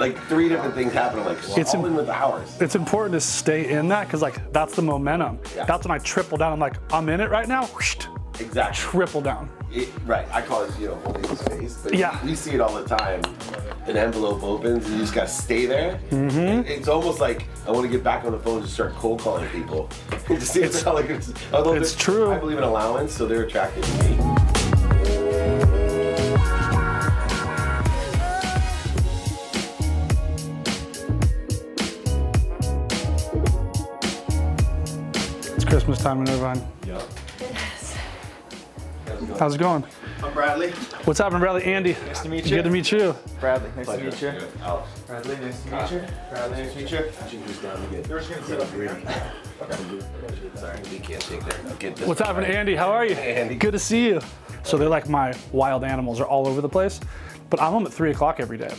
like 3 different things happen. I'm like, it's all in with hours. It's important to stay in that because like that's the momentum. Yeah. That's when I triple down. I'm like, I'm in it right now. Whoosh, Exactly. triple down. Right. I call it, holding the space. But Yeah. we see it all the time. An envelope opens and you just got to stay there. Mm-hmm. It's almost like I want to get back on the phone and just start cold calling people. Just see it's like it's true. I believe in allowance, so they're attracted to me. It's Christmas time in Irvine. Yeah. How's it going? I'm Bradley. What's happening, Bradley? Andy. Nice to meet you. Good to meet you. Bradley, nice to meet you. Alex. Bradley, nice to meet you. Bradley, nice to meet you. You're just gonna sit up here. Sorry, we can't take that. Get this What's happening, Andy? How are you? Hey, Andy. Good to see you. So they're like my wild animals are all over the place, but I'm home at 3 o'clock every day.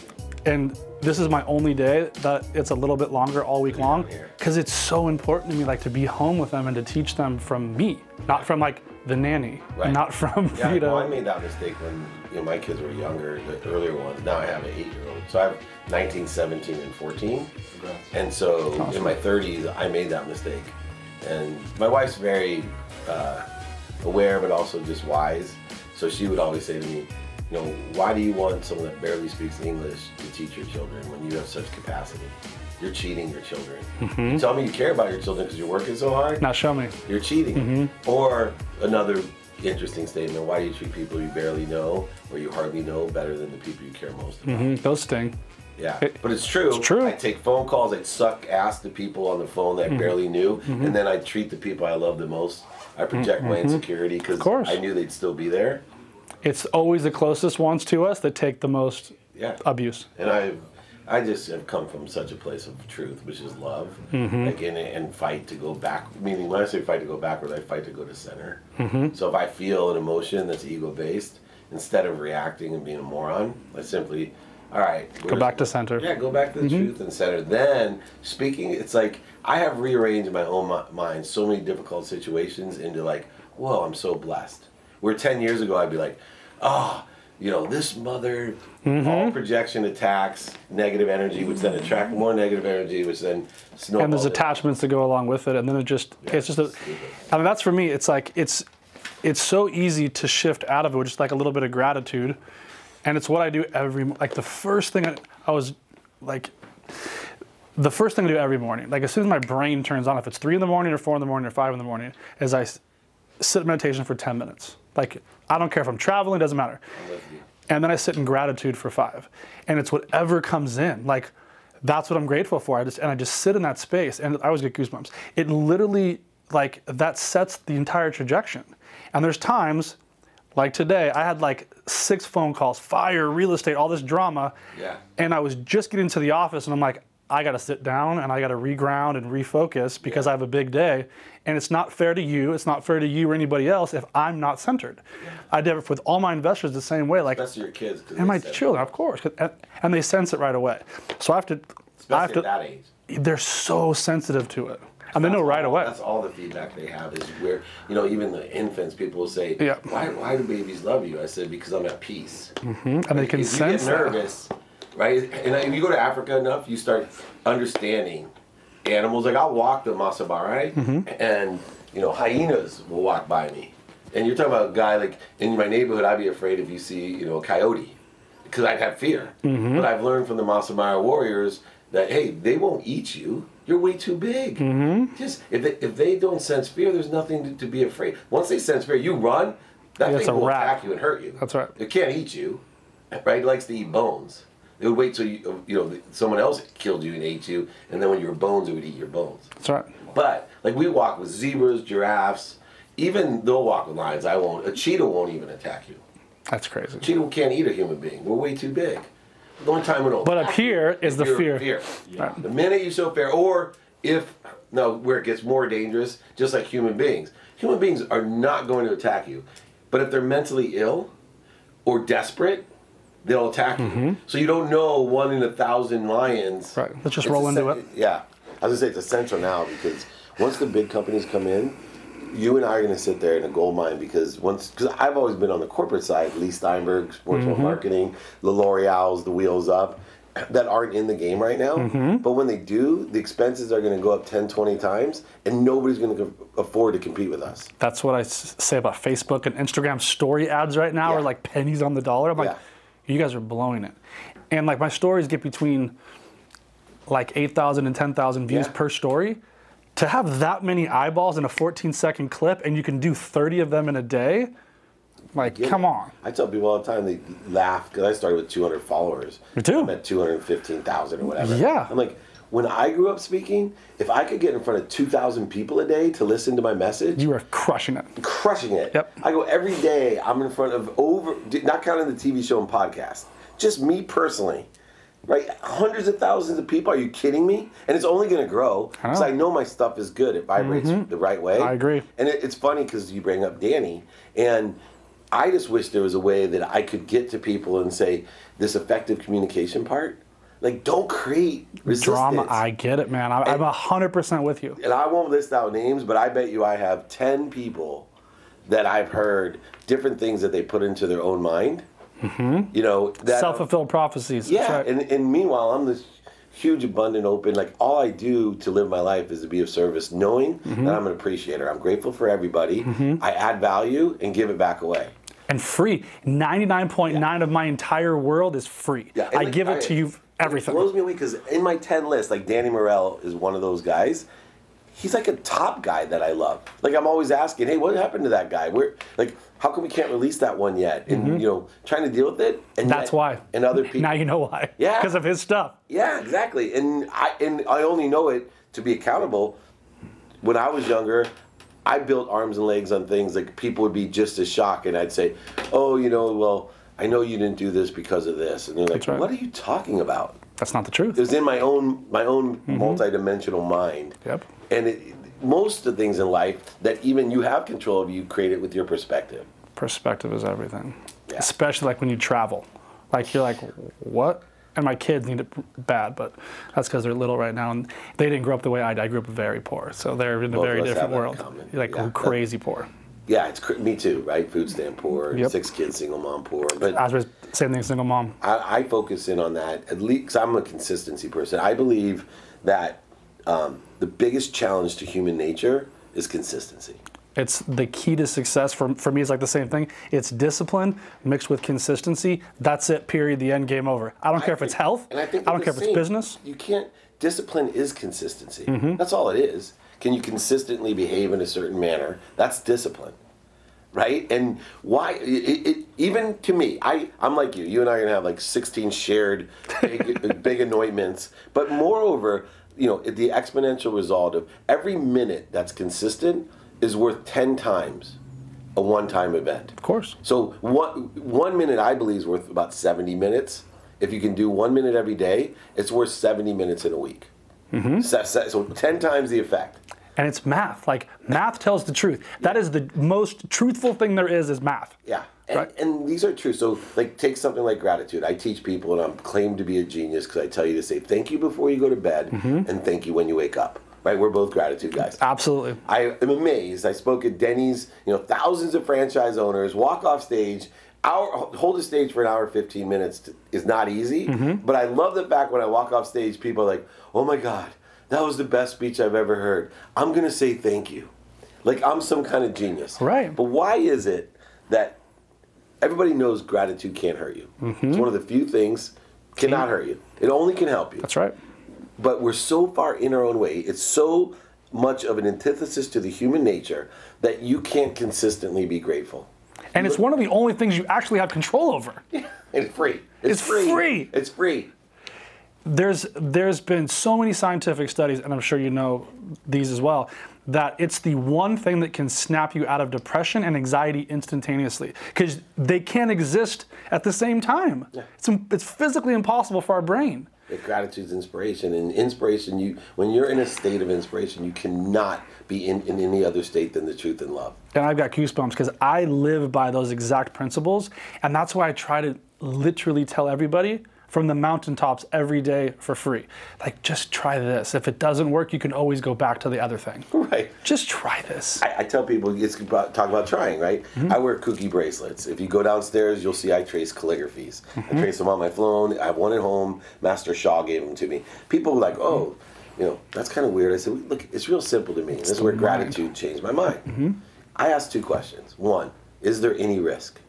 And this is my only day that it's a little bit longer all week long because it's so important to me like to be home with them and to teach them from me, not from like the nanny, Right. not from, Yeah, well, I made that mistake when my kids were younger, the earlier ones. Now I have an 8-year-old. So I have 19, 17, and 14. And so in my 30s, I made that mistake. And my wife's very aware, but also just wise. So she would always say to me, why do you want someone that barely speaks English to teach your children when you have such capacity? You're cheating your children. Mm-hmm. You tell me you care about your children because you're working so hard. Now show me. You're cheating. Mm-hmm. Or another interesting statement, why do you treat people you barely know or you hardly know better than the people you care most about? Mm-hmm. Those sting. Yeah, but it's true. It's true. I take phone calls, I'd suck ass to people on the phone that I barely knew, and then I'd treat the people I love the most. I project my insecurity because I knew they'd still be there. It's always the closest ones to us that take the most abuse. And I just have come from such a place of truth, which is love, and fight to go back. Meaning, when I say fight to go backwards, I fight to go to center. So if I feel an emotion that's ego-based, instead of reacting and being a moron, I simply, all right, go back to center. Yeah, go back to the truth and center. Then speaking, it's like I have rearranged in my own mind so many difficult situations into like, whoa, I'm so blessed. Where 10 years ago I'd be like, this mother, all projection attacks, negative energy, which then attract more negative energy, which then snowballs. And there's attachments that go along with it, and then it's just I mean, that's for me. It's like it's so easy to shift out of it with just like a little bit of gratitude, and it's what I do the first thing the first thing I do every morning, like as soon as my brain turns on, if it's 3 in the morning or 4 in the morning or 5 in the morning, is I sit in meditation for 10 minutes. Like, I don't care if I'm traveling, doesn't matter. And then I sit in gratitude for 5. And it's whatever comes in. Like, that's what I'm grateful for. I just sit in that space, and I always get goosebumps. It literally, like, that sets the entire trajectory. And there's times, like today, I had like 6 phone calls, fire, real estate, all this drama. Yeah. And I was just getting to the office, and I'm like, I got to sit down and I got to reground and refocus because I have a big day. And it's not fair to you. It's not fair to you or anybody else if I'm not centered. Yeah. I did it with all my investors the same way. Like, especially your kids. And my children, of course. And they sense it right away. So I have to. Especially at that age. They're so sensitive to it. And they know right away. That's all the feedback they have is where, even the infants, people will say, why do babies love you? I said, because I'm at peace. And they can sense you get nervous. Right? And if you go to Africa enough, you start understanding animals. Like, I'll walk the Masai, right? And, hyenas will walk by me. And you're talking about a guy, like, in my neighborhood, I'd be afraid if you see, a coyote. Because I'd have fear. But I've learned from the Masai warriors that, hey, they won't eat you. You're way too big. Just, if they don't sense fear, there's nothing to be afraid. Once they sense fear, you run, that thing will attack you and hurt you. That's right. It can't eat you, right? It likes to eat bones. It would wait till someone else killed you and ate you, and then when you were bones, it would eat your bones. That's right. But like we walk with zebras, giraffes, even they'll walk with lions. I won't. A cheetah won't even attack you. That's crazy. A cheetah can't eat a human being. We're way too big. The only time it'll. But up here is the fear. Yeah. Right. The minute you show fear, or where it gets more dangerous, just like human beings are not going to attack you, but if they're mentally ill or desperate, they'll attack you. So you don't know 1 in 1,000 lions. Right. Let's just roll into it. Yeah. I was going to say it's essential now because once the big companies come in, you and I are going to sit there in a gold mine because I've always been on the corporate side, Lee Steinberg, Sports Marketing, the L'Oreal's, the Wheels Up. that aren't in the game right now. But when they do, the expenses are going to go up 10, 20 times, and nobody's going to afford to compete with us. That's what I say about Facebook and Instagram story ads right now are like pennies on the dollar. I'm like, you guys are blowing it. And like my stories get between like 8,000 and 10,000 views per story. To have that many eyeballs in a 14-second clip and you can do 30 of them in a day, like, come on. I tell people all the time, they laugh, because I started with 200 followers. Me too. I'm at 215,000 or whatever. Yeah. I'm like, when I grew up speaking, if I could get in front of 2,000 people a day to listen to my message. You are crushing it. Crushing it. Yep. I go every day, I'm in front of not counting the TV show and podcast, just me personally. Right? Hundreds of thousands of people. Are you kidding me? And it's only going to grow because I know my stuff is good. It vibrates the right way. I agree. And it's funny because you bring up Danny, and I just wish there was a way that I could get to people and say, this effective communication part, like, don't create resistance. Drama, I get it, man. I'm 100% with you. And I won't list out names, but I bet you I have 10 people that I've heard different things that they put into their own mind. You know, that self-fulfilled prophecies. Yeah, Right. and meanwhile, I'm this huge, abundant, open. Like, all I do to live my life is to be of service, knowing that I'm an appreciator. I'm grateful for everybody. I add value and give it back away. And free. 99.9 of my entire world is free. Yeah, I give it to you, everything. It blows me away because in my 10 list, like Danny Morell is one of those guys. He's like a top guy that I love. Like, I'm always asking, hey, what happened to that guy? Where, like, how come we can't release that one yet? And, you know, trying to deal with it. And that's why. And other people. Now you know why. Yeah. Because of his stuff. Yeah, exactly. And I only know it to be accountable. When I was younger, I built arms and legs on things like people would be just as shocked, and I'd say, oh, you know, well, I know you didn't do this because of this. And they're like, what are you talking about? That's not the truth. It was in my own multidimensional mind. Yep. And most of the things in life that even you have control of, you create it with your perspective. Perspective is everything. Yeah. Especially like when you travel. Like, you're like, what? And my kids need it bad, but that's because they're little right now, and they didn't grow up the way I did. I grew up very poor, so they're in a very different world. Like, crazy poor. Yeah, me too, right? Food stamp poor, 6 kids, single mom poor. But I was same thing, single mom. I focus in on that, at least because I'm a consistency person. I believe that the biggest challenge to human nature is consistency. It's the key to success. For me, it's like the same thing. It's discipline mixed with consistency. That's it, period. The end, game over. I don't care if it's health. And I don't care if it's business. You can't, discipline is consistency. That's all it is. Can you consistently behave in a certain manner? That's discipline, right? And why, even to me, I'm like you. You and I are going to have like 16 shared big anointments. But moreover, you know, the exponential result of every minute that's consistent is worth 10 times a one-time event. Of course. So 1 minute, I believe, is worth about 70 minutes. If you can do 1 minute every day, it's worth 70 minutes in a week. So 10 times the effect. And it's math. Like, math tells the truth. That is the most truthful thing there is math. Yeah. And, right? And these are true. So, like, take something like gratitude. I teach people, and I'm claimed to be a genius because I tell you to say thank you before you go to bed and thank you when you wake up. Right? We're both gratitude guys. Absolutely. I am amazed. I spoke at Denny's, you know, thousands of franchise owners, walk off stage, hold a stage for an hour, 15 minutes is not easy. But I love the fact when I walk off stage, people are like, oh my God, that was the best speech I've ever heard. I'm going to say thank you. Like, I'm some kind of genius. Right. But why is it that everybody knows gratitude can't hurt you? It's one of the few things cannot hurt you. It only can help you. That's right. But we're so far in our own way. It's so much of an antithesis to the human nature that you can't consistently be grateful. And it's one of the only things you actually have control over. Yeah, it's free. It's free. It's free. There's been so many scientific studies, and I'm sure you know these as well, that it's the one thing that can snap you out of depression and anxiety instantaneously, because they can't exist at the same time. Yeah. It's physically impossible for our brain. Gratitude's inspiration, and inspiration, when you're in a state of inspiration, you cannot be in any other state than the truth and love. And I've got goosebumps because I live by those exact principles, and that's why I try to literally tell everybody, from the mountaintops every day for free. Like, just try this. If it doesn't work, you can always go back to the other thing. Right. Just try this. I tell people, talk about trying, right? I wear cookie bracelets. If you go downstairs, you'll see I trace calligraphies. I trace them on my phone. I have one at home. Master Shaw gave them to me. People were like, oh, that's kind of weird. I said, look, it's real simple to me. This is where gratitude changed my mind. I asked 2 questions. 1, is there any risk?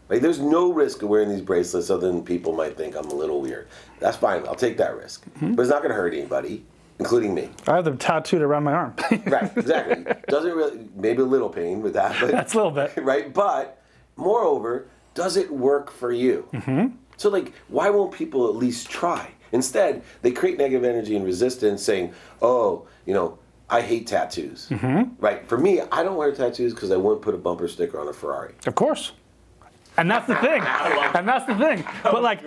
Like, there's no risk of wearing these bracelets other than people might think I'm a little weird. That's fine. I'll take that risk. But it's not going to hurt anybody, including me. I have them tattooed around my arm. Right, exactly. Doesn't really, maybe a little pain with that. But, that's a little bit. Right, but moreover, does it work for you? So, like, why won't people at least try? Instead, they create negative energy and resistance saying, oh, I hate tattoos. Right? For me, I don't wear tattoos because I wouldn't put a bumper sticker on a Ferrari. Of course. And that's the thing. And that's the thing. But like,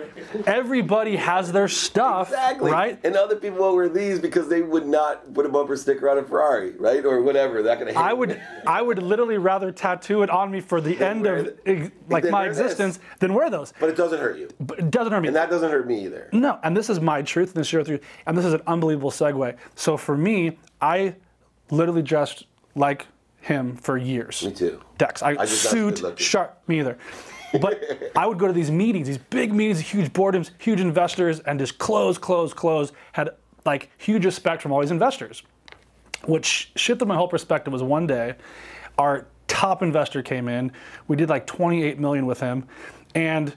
everybody has their stuff, exactly. Right? And other people won't wear these because they would not put a bumper sticker on a Ferrari, right? Or whatever. They're not gonna hit I would literally rather tattoo it on me for the end of my existence than wear those. But it doesn't hurt you. But it doesn't hurt me. And that doesn't hurt me either. No. And this is my truth, and this is your truth. And this is an unbelievable segue. So for me, I literally dressed like him for years. Me too. Dex. Suit, sharp, me either. But I would go to these meetings, these big meetings, huge boardrooms, huge investors, and just close. Had like huge respect from all these investors. What shifted my whole perspective was one day, our top investor came in. We did like 28 million with him, and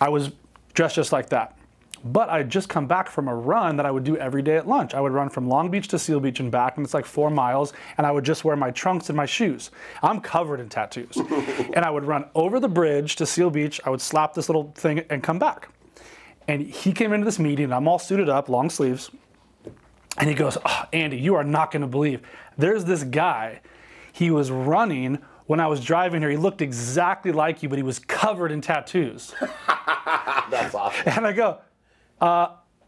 I was dressed just like that. But I had just come back from a run that I would do every day at lunch. I would run from Long Beach to Seal Beach and back, and it's like 4 miles, and I would just wear my trunks and my shoes. I'm covered in tattoos. And I would run over the bridge to Seal Beach, I would slap this little thing and come back. And he came into this meeting, and I'm all suited up, long sleeves, and he goes, oh, Andy, you are not gonna believe, there's this guy, he was running when I was driving here, he looked exactly like you, but he was covered in tattoos. That's awesome. And I go,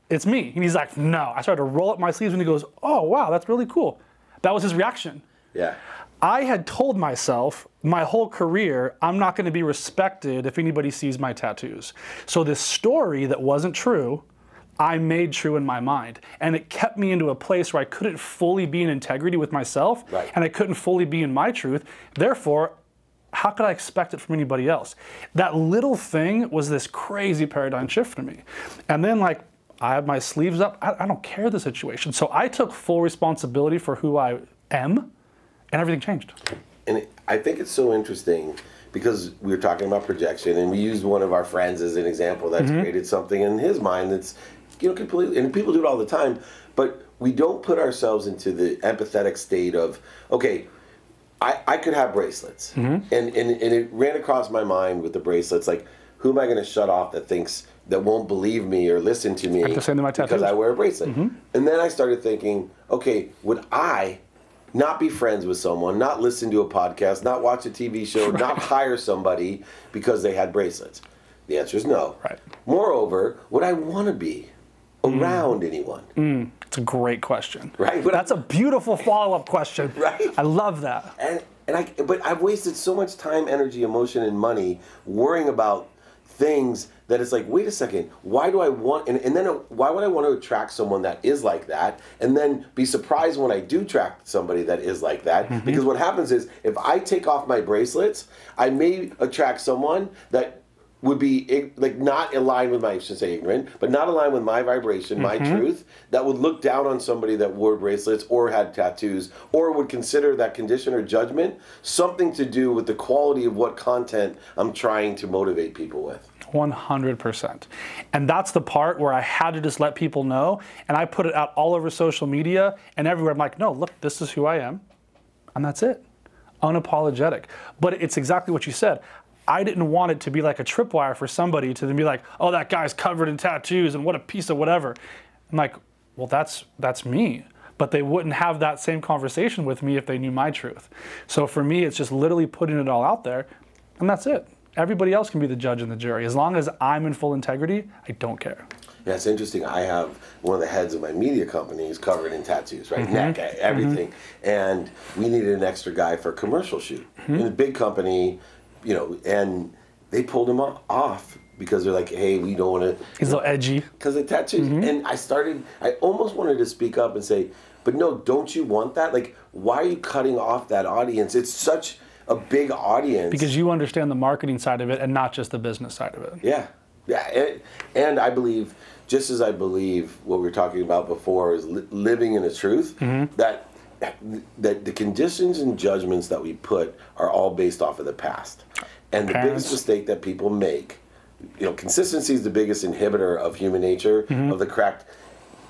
it's me. And he's like, no. I started to roll up my sleeves and he goes, oh, wow, that's really cool. That was his reaction. Yeah. I had told myself my whole career, I'm not going to be respected if anybody sees my tattoos. So this story that wasn't true, I made true in my mind. And it kept me into a place where I couldn't fully be in integrity with myself, right. And I couldn't fully be in my truth. Therefore, how could I expect it from anybody else? That little thing was this crazy paradigm shift for me. And then like, I have my sleeves up, I don't care the situation. So I took full responsibility for who I am, and everything changed. And I think it's so interesting because we were talking about projection, and we used one of our friends as an example that's created something in his mind that's, completely, and people do it all the time, but we don't put ourselves into the empathetic state of, okay, I could have bracelets, and it ran across my mind with the bracelets, like, who am I going to shut off that won't believe me or listen to me because I wear a bracelet? And then I started thinking, okay, would I not be friends with someone, not listen to a podcast, not watch a TV show, not hire somebody because they had bracelets? The answer is no. Right. Moreover, would I want to be around anyone? It's a great question. Right. That's a beautiful follow-up question. Right. I love that. But I've wasted so much time, energy, emotion, and money worrying about things that it's like, wait a second, why do I want, and then why would I want to attract someone that is like that, and then be surprised when I do attract somebody that is like that? Because what happens is, if I take off my bracelets, I may attract someone that would be like not aligned with my, I shouldn't say ignorant, but not aligned with my vibration, my truth, that would look down on somebody that wore bracelets or had tattoos, or would consider that condition or judgment something to do with the quality of what content I'm trying to motivate people with. 100%. And that's the part where I had to just let people know, and I put it out all over social media and everywhere. I'm like, no, look, this is who I am, and that's it. Unapologetic. But it's exactly what you said. I didn't want it to be like a tripwire for somebody to then be like, oh, that guy's covered in tattoos and what a piece of whatever. I'm like, well, that's me. But they wouldn't have that same conversation with me if they knew my truth. So for me, it's just literally putting it all out there, and that's it. Everybody else can be the judge and the jury. As long as I'm in full integrity, I don't care. Yeah, it's interesting. I have one of the heads of my media company is covered in tattoos, right? Neck, everything. And we needed an extra guy for a commercial shoot. In a big company, and they pulled him off because they're like, hey, we don't want to. He's a little edgy. Because of tattoos. And I almost wanted to speak up and say, but no, don't you want that? Like, why are you cutting off that audience? It's such a big audience. Because you understand the marketing side of it and not just the business side of it. Yeah. Yeah. And I believe, just as I believe what we were talking about before is living in a truth, that the conditions and judgments that we put are all based off of the past. And the biggest mistake that people make, consistency is the biggest inhibitor of human nature, of the correct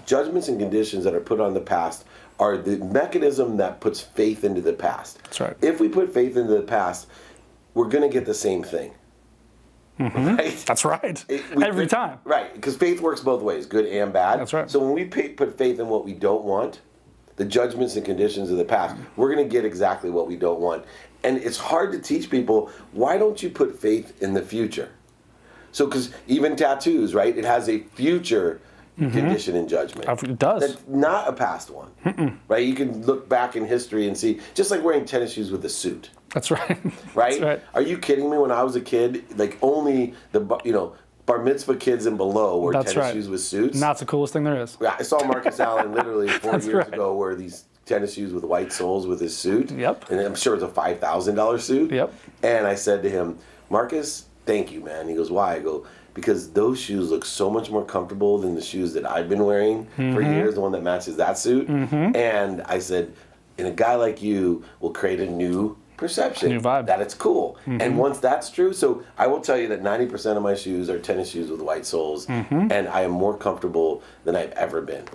judgments and conditions that are put on the past are the mechanism that puts faith into the past. That's right. If we put faith into the past, we're going to get the same thing. Right? That's right. Every time. Right, because faith works both ways, good and bad. That's right. So when we put faith in what we don't want, the judgments and conditions of the past, we're going to get exactly what we don't want. And it's hard to teach people, why don't you put faith in the future? So, because even tattoos, right, it has a future condition and judgment. It does. That's not a past one. Right? You can look back in history and see, just like wearing tennis shoes with a suit. That's right. Right? That's right. Are you kidding me? When I was a kid, like only the bar mitzvah kids and below wore tennis shoes with suits. And that's the coolest thing there is. I saw Marcus Allen literally 4 years ago wear these tennis shoes with white soles with his suit. Yep. And I'm sure it's a $5,000 suit. Yep. And I said to him, Marcus, thank you, man. He goes, why? I go, because those shoes look so much more comfortable than the shoes that I've been wearing for years, the one that matches that suit. And I said, and a guy like you will create a new perception new vibe. That it's cool. And once that's true, so I will tell you that 90% of my shoes are tennis shoes with white soles, and I am more comfortable than I've ever been.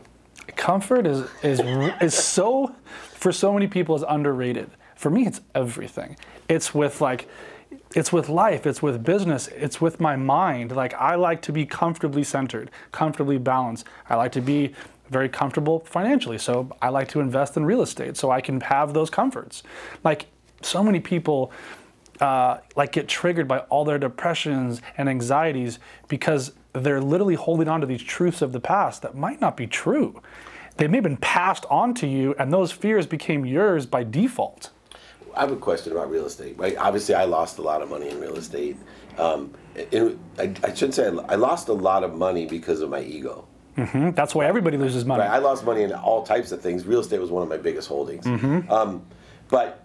Comfort is so, for so many people, is underrated. For me, it's everything. It's with life, it's with business, it's with my mind. Like, I like to be comfortably centered, comfortably balanced. I like to be very comfortable financially, so I like to invest in real estate so I can have those comforts. Like, so many people get triggered by all their depressions and anxieties because they're literally holding on to these truths of the past that might not be true. They may have been passed on to you, and those fears became yours by default. I have a question about real estate. Right? Obviously, I lost a lot of money in real estate. I shouldn't say I lost a lot of money because of my ego. That's why everybody loses money. Right? I lost money in all types of things. Real estate was one of my biggest holdings. But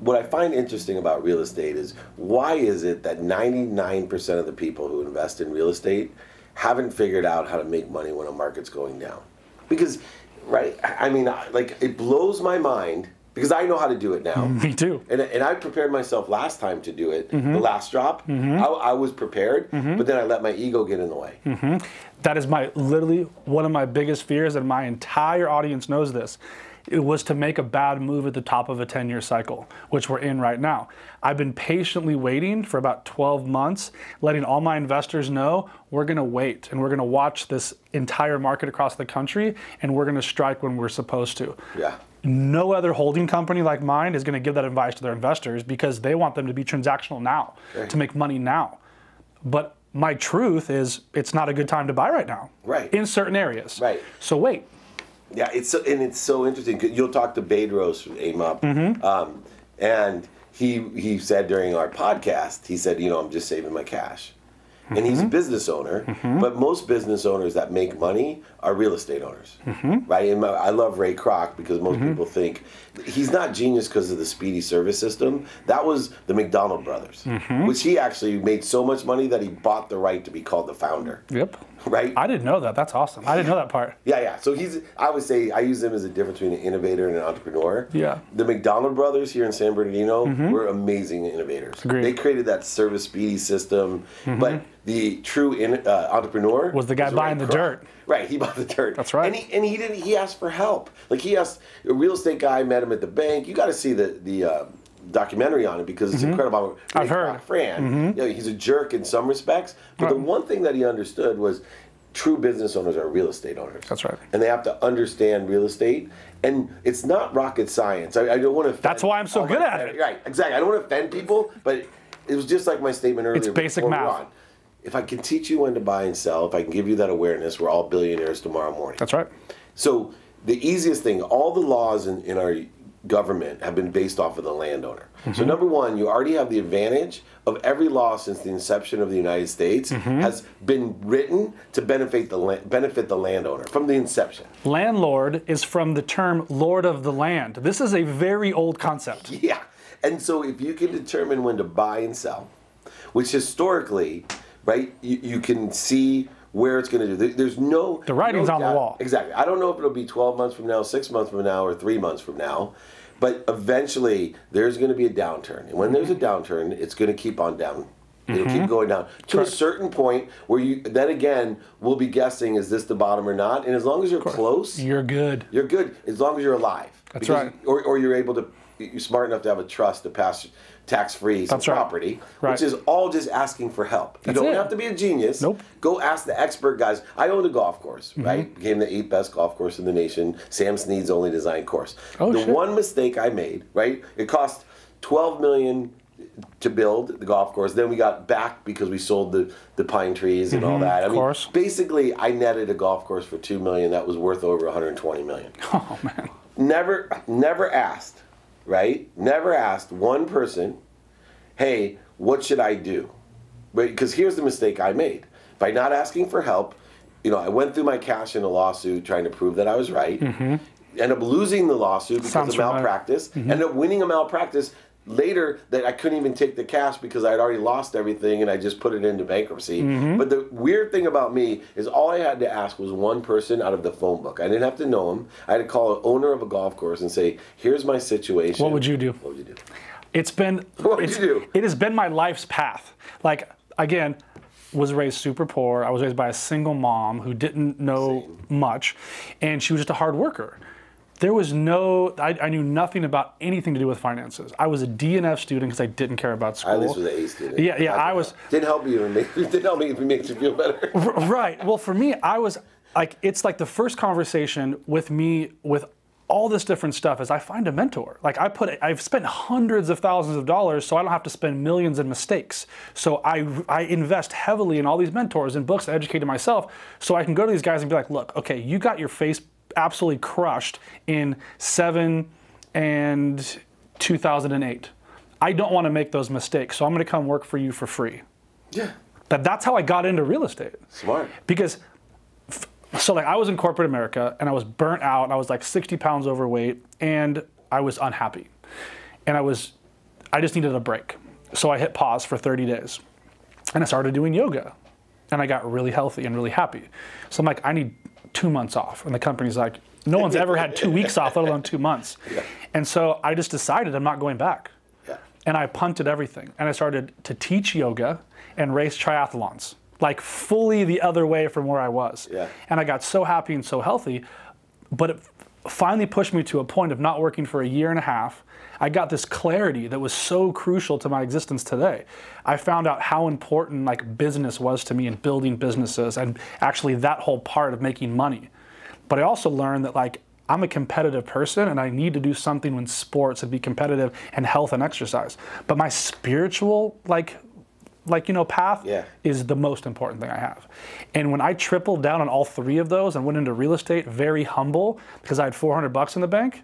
what I find interesting about real estate is, why is it that 99% of the people who invest in real estate haven't figured out how to make money when a market's going down? Because, right, I mean, like, it blows my mind, because I know how to do it now. Me too. And I prepared myself last time to do it, the last drop. I was prepared, but then I let my ego get in the way. That is literally one of my biggest fears, and my entire audience knows this. It was to make a bad move at the top of a 10-year cycle, which we're in right now. I've been patiently waiting for about 12 months, letting all my investors know we're going to wait, and we're going to watch this entire market across the country, and we're going to strike when we're supposed to. Yeah. No other holding company like mine is going to give that advice to their investors, because they want them to be transactional now, to make money now. But my truth is, it's not a good time to buy right now. Right. In certain areas. Right. So wait. Yeah, it's so interesting. You'll talk to Bedros from Aim Up, and he said during our podcast, he said, I'm just saving my cash. And he's a business owner, but most business owners that make money are real estate owners, right? And I love Ray Kroc, because most people think he's not genius because of the speedy service system. That was the McDonald brothers, which he actually made so much money that he bought the right to be called the founder. Yep. Right? I didn't know that. That's awesome. I didn't know that part. Yeah. So I would say I use him as a difference between an innovator and an entrepreneur. Yeah. The McDonald brothers here in San Bernardino were amazing innovators. Agreed. They created that service speedy system, but the true entrepreneur was the guy buying the dirt. Right, he bought the dirt. That's right. And he asked for help. Like, he asked, a real estate guy met him at the bank. You got to see the documentary on it, because it's incredible. I've heard. Fran, he's a jerk in some respects, but the one thing that he understood was true business owners are real estate owners. That's right. And they have to understand real estate. And it's not rocket science. I don't want to offend. That's why I'm so good at it. Right, exactly. I don't want to offend people, but it was just like my statement earlier. It's basic math. If I can teach you when to buy and sell, if I can give you that awareness, we're all billionaires tomorrow morning. That's right. So the easiest thing, all the laws in our government have been based off of the landowner. So number one, you already have the advantage of every law since the inception of the United States has been written to benefit the landowner from the inception. Landlord is from the term lord of the land. This is a very old concept. Yeah. And so if you can determine when to buy and sell, which historically, right, you can see where it's going to do. There's no... The writing's on the wall. Exactly. I don't know if it'll be 12 months from now, 6 months from now, or 3 months from now, but eventually there's going to be a downturn. And when there's a downturn, it's going to keep on down. It'll keep going down to a certain point where you then again will be guessing, is this the bottom or not? And as long as you're close... You're good. You're good as long as you're alive. That's right. Or you're able to... You're smart enough to have a trust to pass tax-free property, which is all just asking for help. You don't have to be a genius. Nope. Go ask the expert guys. I owned a golf course, right? Became the 8th best golf course in the nation. Sam Snead's only designed course. The one mistake I made, right? It cost $12 million to build the golf course. Then we got back because we sold the pine trees and all that. I mean, basically, I netted a golf course for $2 million that was worth over $120 million. Oh man. Never asked. Right? Never asked one person, hey, what should I do? Because here's the mistake I made. By not asking for help, I went through my cash in a lawsuit trying to prove that I was right. Ended up losing the lawsuit because of malpractice. Ended up winning a malpractice later that I couldn't even take the cash because I'd already lost everything and I just put it into bankruptcy. But the weird thing about me is all I had to ask was one person out of the phone book. I didn't have to know him. I had to call an owner of a golf course and say, here's my situation. What would you do? What would you do? What would you do? It has been my life's path. Like, again, was raised super poor. I was raised by a single mom who didn't know much, and she was just a hard worker. There was I knew nothing about anything to do with finances. I was a D and F student because I didn't care about school. I at least was an A student. Yeah, I was. Didn't help me if it makes you feel better. Right. Well, for me, I was like, it's like the first conversation with me with all this different stuff is I find a mentor. Like I've spent hundreds of thousands of dollars so I don't have to spend millions in mistakes. So I invest heavily in all these mentors and books to educate myself so I can go to these guys and be like, look, okay, you got your face absolutely crushed in 2007 and 2008. I don't want to make those mistakes, so I'm going to come work for you for free. Yeah. That's how I got into real estate. Smart. Because, so like I was in corporate America and I was burnt out and I was like 60 pounds overweight and I was unhappy. And I just needed a break. So I hit pause for 30 days and I started doing yoga and I got really healthy and really happy. So I'm like, I need 2 months off. And the company's like, no one's ever had 2 weeks off, let alone 2 months. Yeah. And so I just decided I'm not going back. Yeah. And I punted everything. And I started to teach yoga and race triathlons, like fully the other way from where I was. Yeah. And I got so happy and so healthy, but it finally pushed me to a point of not working for a year and a half. I got this clarity that was so crucial to my existence today. I found out how important like business was to me and building businesses and actually that whole part of making money. But I also learned that like I'm a competitive person and I need to do something in sports and be competitive and health and exercise. But my spiritual path is the most important thing I have. And when I tripled down on all three of those and went into real estate very humble because I had $400 in the bank,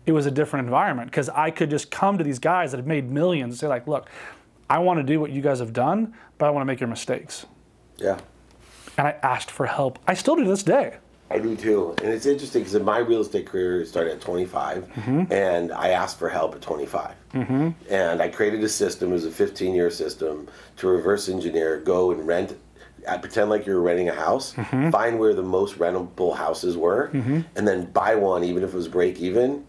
it was a different environment because I could just come to these guys that have made millions and say like, look, I want to do what you guys have done, but I want to make your mistakes. Yeah. And I asked for help. I still do to this day. I do too. And it's interesting because my real estate career started at 25 and I asked for help at 25. And I created a system, it was a 15-year system to reverse engineer, go and rent, pretend like you're renting a house, find where the most rentable houses were, and then buy one even if it was break even.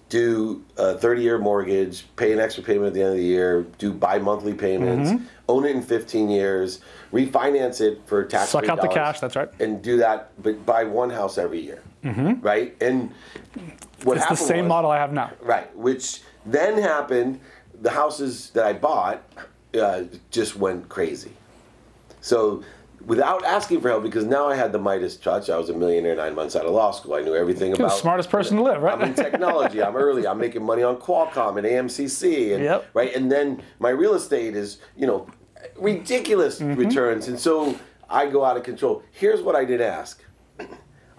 Do a 30-year mortgage, pay an extra payment at the end of the year, do bi-monthly payments, own it in 15 years, refinance it for tax-free Suck out the cash, that's right. And do that, but buy one house every year, right? And what it's the same model I have now. Right, which then happened, the houses that I bought just went crazy. So without asking for help, because now I had the Midas touch. I was a millionaire 9 months out of law school. I knew everything about... You're the smartest person to live, right? I'm in technology. I'm early. I'm making money on Qualcomm and AMCC. And, right? And then my real estate is, ridiculous returns. And so I go out of control. Here's what I did ask.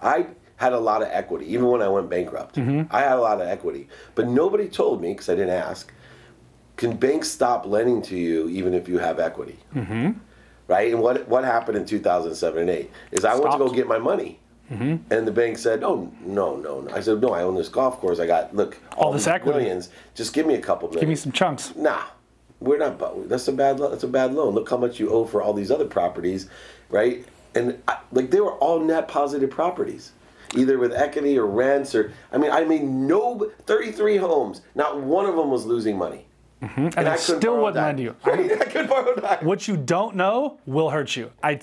I had a lot of equity. Even when I went bankrupt, I had a lot of equity. But nobody told me, because I didn't ask, can banks stop lending to you even if you have equity? Right? And what happened in 2007 and 8 is I went to go get my money. And the bank said, "Oh, no." I said, "No, I own this golf course. I got, look, all this these equity. Millions. Just give me a couple million. Give me some chunks." Nah, we're not. That's a bad loan. Look how much you owe for all these other properties, right? And like they were all net positive properties, either with equity or rents or. I mean, I made 33 homes. Not one of them was losing money. And I still wouldn't lend you. I could borrow that. What you don't know will hurt you. I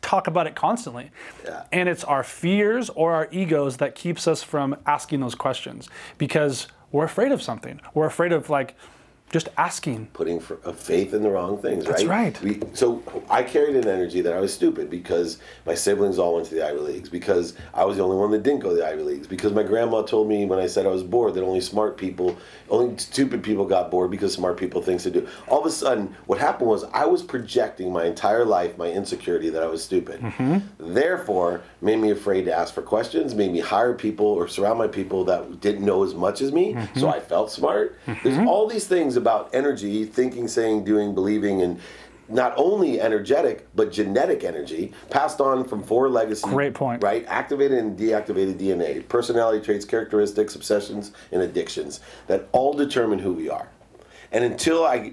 talk about it constantly. Yeah. And it's our fears or our egos that keeps us from asking those questions because we're afraid of something. We're afraid of like just asking. Putting a faith in the wrong things, right? That's right. So I carried an energy that I was stupid because my siblings all went to the Ivy Leagues, because I was the only one that didn't go to the Ivy Leagues, because my grandma told me when I said I was bored that only stupid people got bored because smart people things to do. All of a sudden, what happened was I was projecting my entire life, my insecurity that I was stupid. Therefore, made me afraid to ask for questions, made me hire people or surround my people that didn't know as much as me, so I felt smart. There's all these things about energy, thinking, saying, doing, believing, and not only energetic, but genetic energy, passed on from 4 legacy. Great point. Right? Activated and deactivated DNA, personality traits, characteristics, obsessions, and addictions that all determine who we are. And until I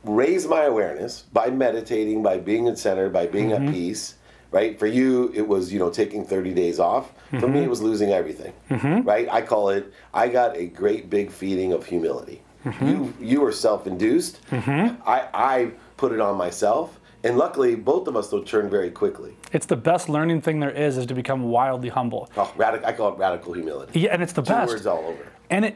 raise my awareness by meditating, by being in center, by being at peace, right? For you, it was, taking 30 days off. For me, it was losing everything, right? I call it, I got a great big feeding of humility. You were self-induced. I put it on myself, and luckily both of us though turned very quickly. It's the best learning thing there is to become wildly humble. Oh, I call it radical humility. Yeah, and it's the best. 2 words all over. And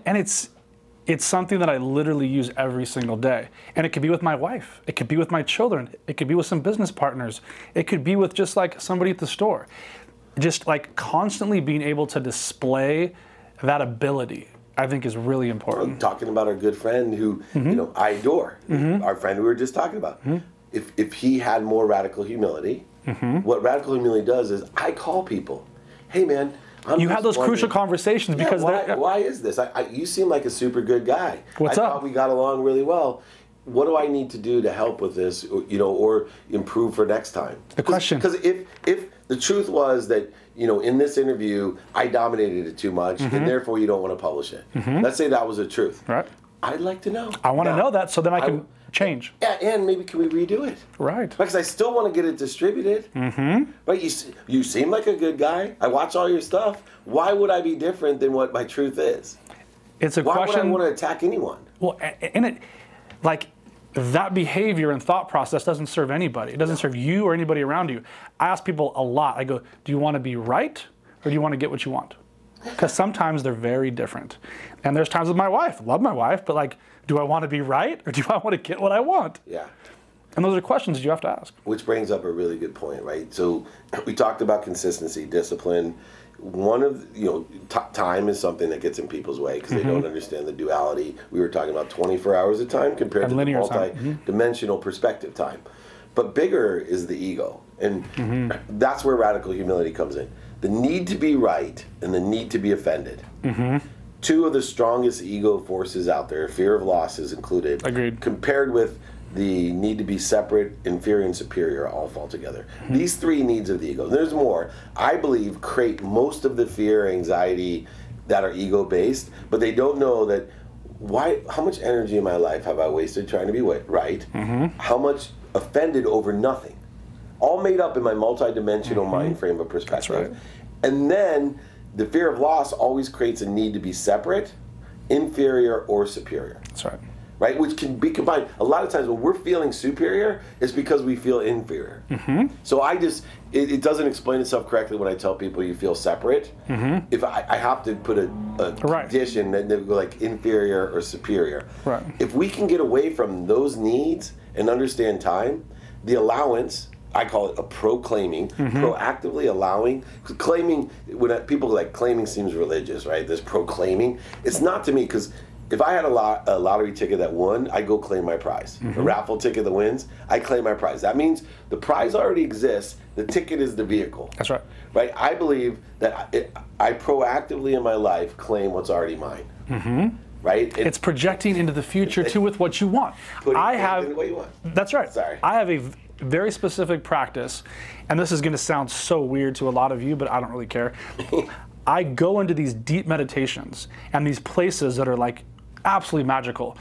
it's something that I literally use every single day. And it could be with my wife. It could be with my children. It could be with some business partners. It could be with just like somebody at the store. Just like constantly being able to display that ability, I think is really important. Talking about our good friend who, I adore, our friend we were just talking about. If he had more radical humility, what radical humility does is I call people, hey man, you have those crucial conversations because why is this? You seem like a super good guy. What's I up? thought we got along really well. What do I need to do to help with this, or improve for next time? The question. Because if the truth was that, in this interview, I dominated it too much, and therefore you don't want to publish it. Let's say that was the truth. Right. I'd like to know. I want to know that so then I can change. Yeah, and maybe can we redo it? Right. Because I still want to get it distributed. Right? You seem like a good guy. I watch all your stuff. Why would I be different than what my truth is? It's a Why question. would I want to attack anyone? Well, and it, like, that behavior and thought process doesn't serve anybody. It doesn't serve you or anybody around you. I ask people a lot. I go, do you want to be right or do you want to get what you want? Because sometimes they're very different. And there's times with my wife. Love my wife, but like, do I want to be right or do I want to get what I want? Yeah. And those are questions you have to ask. Which brings up a really good point, right? So we talked about consistency, discipline. One of, time is something that gets in people's way because they don't understand the duality. We were talking about 24 hours of time compared to the multi-dimensional perspective time. But bigger is the ego. And that's where radical humility comes in. The need to be right and the need to be offended. 2 of the strongest ego forces out there, fear of loss is included. Agreed. Compared with the need to be separate, inferior, and superior all fall together. These 3 needs of the ego, there's more, I believe create most of the fear, anxiety that are ego-based, but they don't know that how much energy in my life have I wasted trying to be right? How much offended over nothing? All made up in my multi-dimensional mind frame of perspective. That's right. And then the fear of loss always creates a need to be separate, inferior, or superior. That's right. Right, which can be combined. A lot of times when we're feeling superior, it's because we feel inferior. So it doesn't explain itself correctly when I tell people you feel separate. If I have to put a condition that they go like inferior or superior. Right. If we can get away from those needs and understand time, the allowance, I call it a proclaiming, proactively allowing, claiming, when people like claiming seems religious, right? This proclaiming, it's not to me because if I had a lottery ticket that won, I'd go claim my prize. A raffle ticket that wins, I claim my prize. That means the prize already exists. The ticket is the vehicle. That's right. Right? I believe that I proactively in my life claim what's already mine. Right? It's projecting into the future too with what you want. I have the way you want. That's right. Sorry. I have a very specific practice, and this is going to sound so weird to a lot of you, but I don't really care. I go into these deep meditations and these places that are like absolutely magical,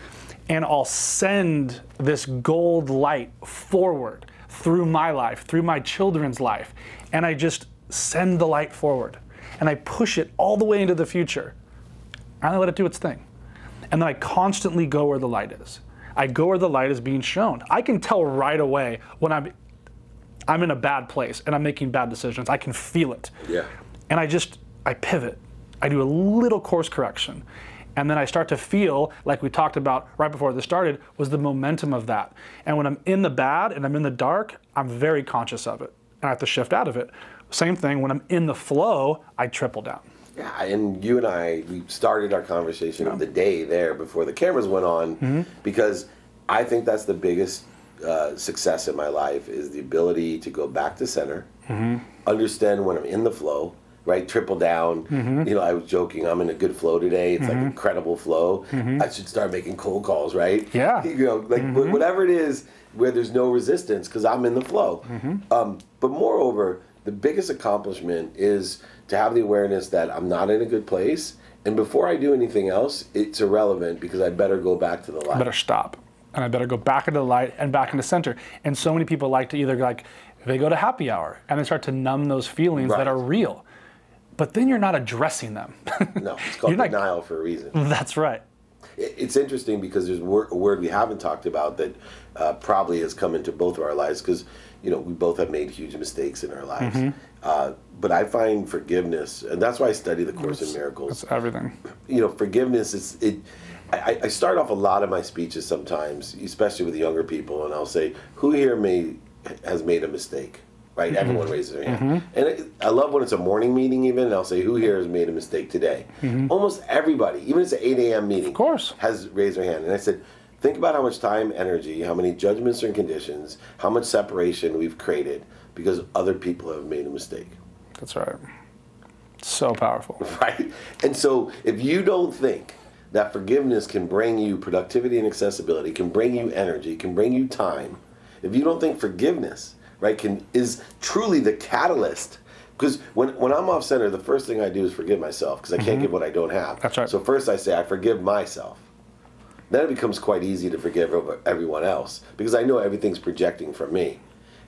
and I'll send this gold light forward through my life, through my children's life, and I just send the light forward, and I push it all the way into the future, and I let it do its thing. And then I constantly go where the light is. I go where the light is being shown. I can tell right away when I'm in a bad place and I'm making bad decisions. I can feel it. Yeah. And I pivot. I do a little course correction. And then I start to feel, like we talked about right before this started, was the momentum of that. And when I'm in the bad and I'm in the dark, I'm very conscious of it. And I have to shift out of it. Same thing, when I'm in the flow, I triple down. Yeah, and you and I, we started our conversation of the day there before the cameras went on, because I think that's the biggest success in my life is the ability to go back to center, understand when I'm in the flow, right? Triple down. You know, I was joking, I'm in a good flow today. It's like incredible flow. I should start making cold calls, right? Yeah. You know, like whatever it is where there's no resistance because I'm in the flow. But moreover, the biggest accomplishment is to have the awareness that I'm not in a good place, and before I do anything else, it's irrelevant because I better go back to the light. I better stop, and I better go back into the light and back into center. And so many people like to either they go to happy hour and they start to numb those feelings that are real, but then you're not addressing them. No, it's called denial for a reason. That's right. It's interesting because there's a word we haven't talked about that probably has come into both of our lives because, you know, we both have made huge mistakes in our lives. But I find forgiveness, and that's why I study the Course in Miracles. That's everything. You know, forgiveness I start off a lot of my speeches sometimes, especially with younger people, and I'll say, who here has made a mistake? Right? Everyone raises their hand. And I love when it's a morning meeting even, and I'll say, who here has made a mistake today? Almost everybody, even if it's an 8 a.m. meeting, of course, has raised their hand. And I said, think about how much time, energy, how many judgments and conditions, how much separation we've created because other people have made a mistake. That's right. So powerful. Right? And so if you don't think that forgiveness can bring you productivity and accessibility, can bring you energy, can bring you time, if you don't think forgiveness, right, is truly the catalyst, because when I'm off center, the first thing I do is forgive myself because I can't give what I don't have. That's right. So first I say I forgive myself. Then it becomes quite easy to forgive everyone else because I know everything's projecting from me.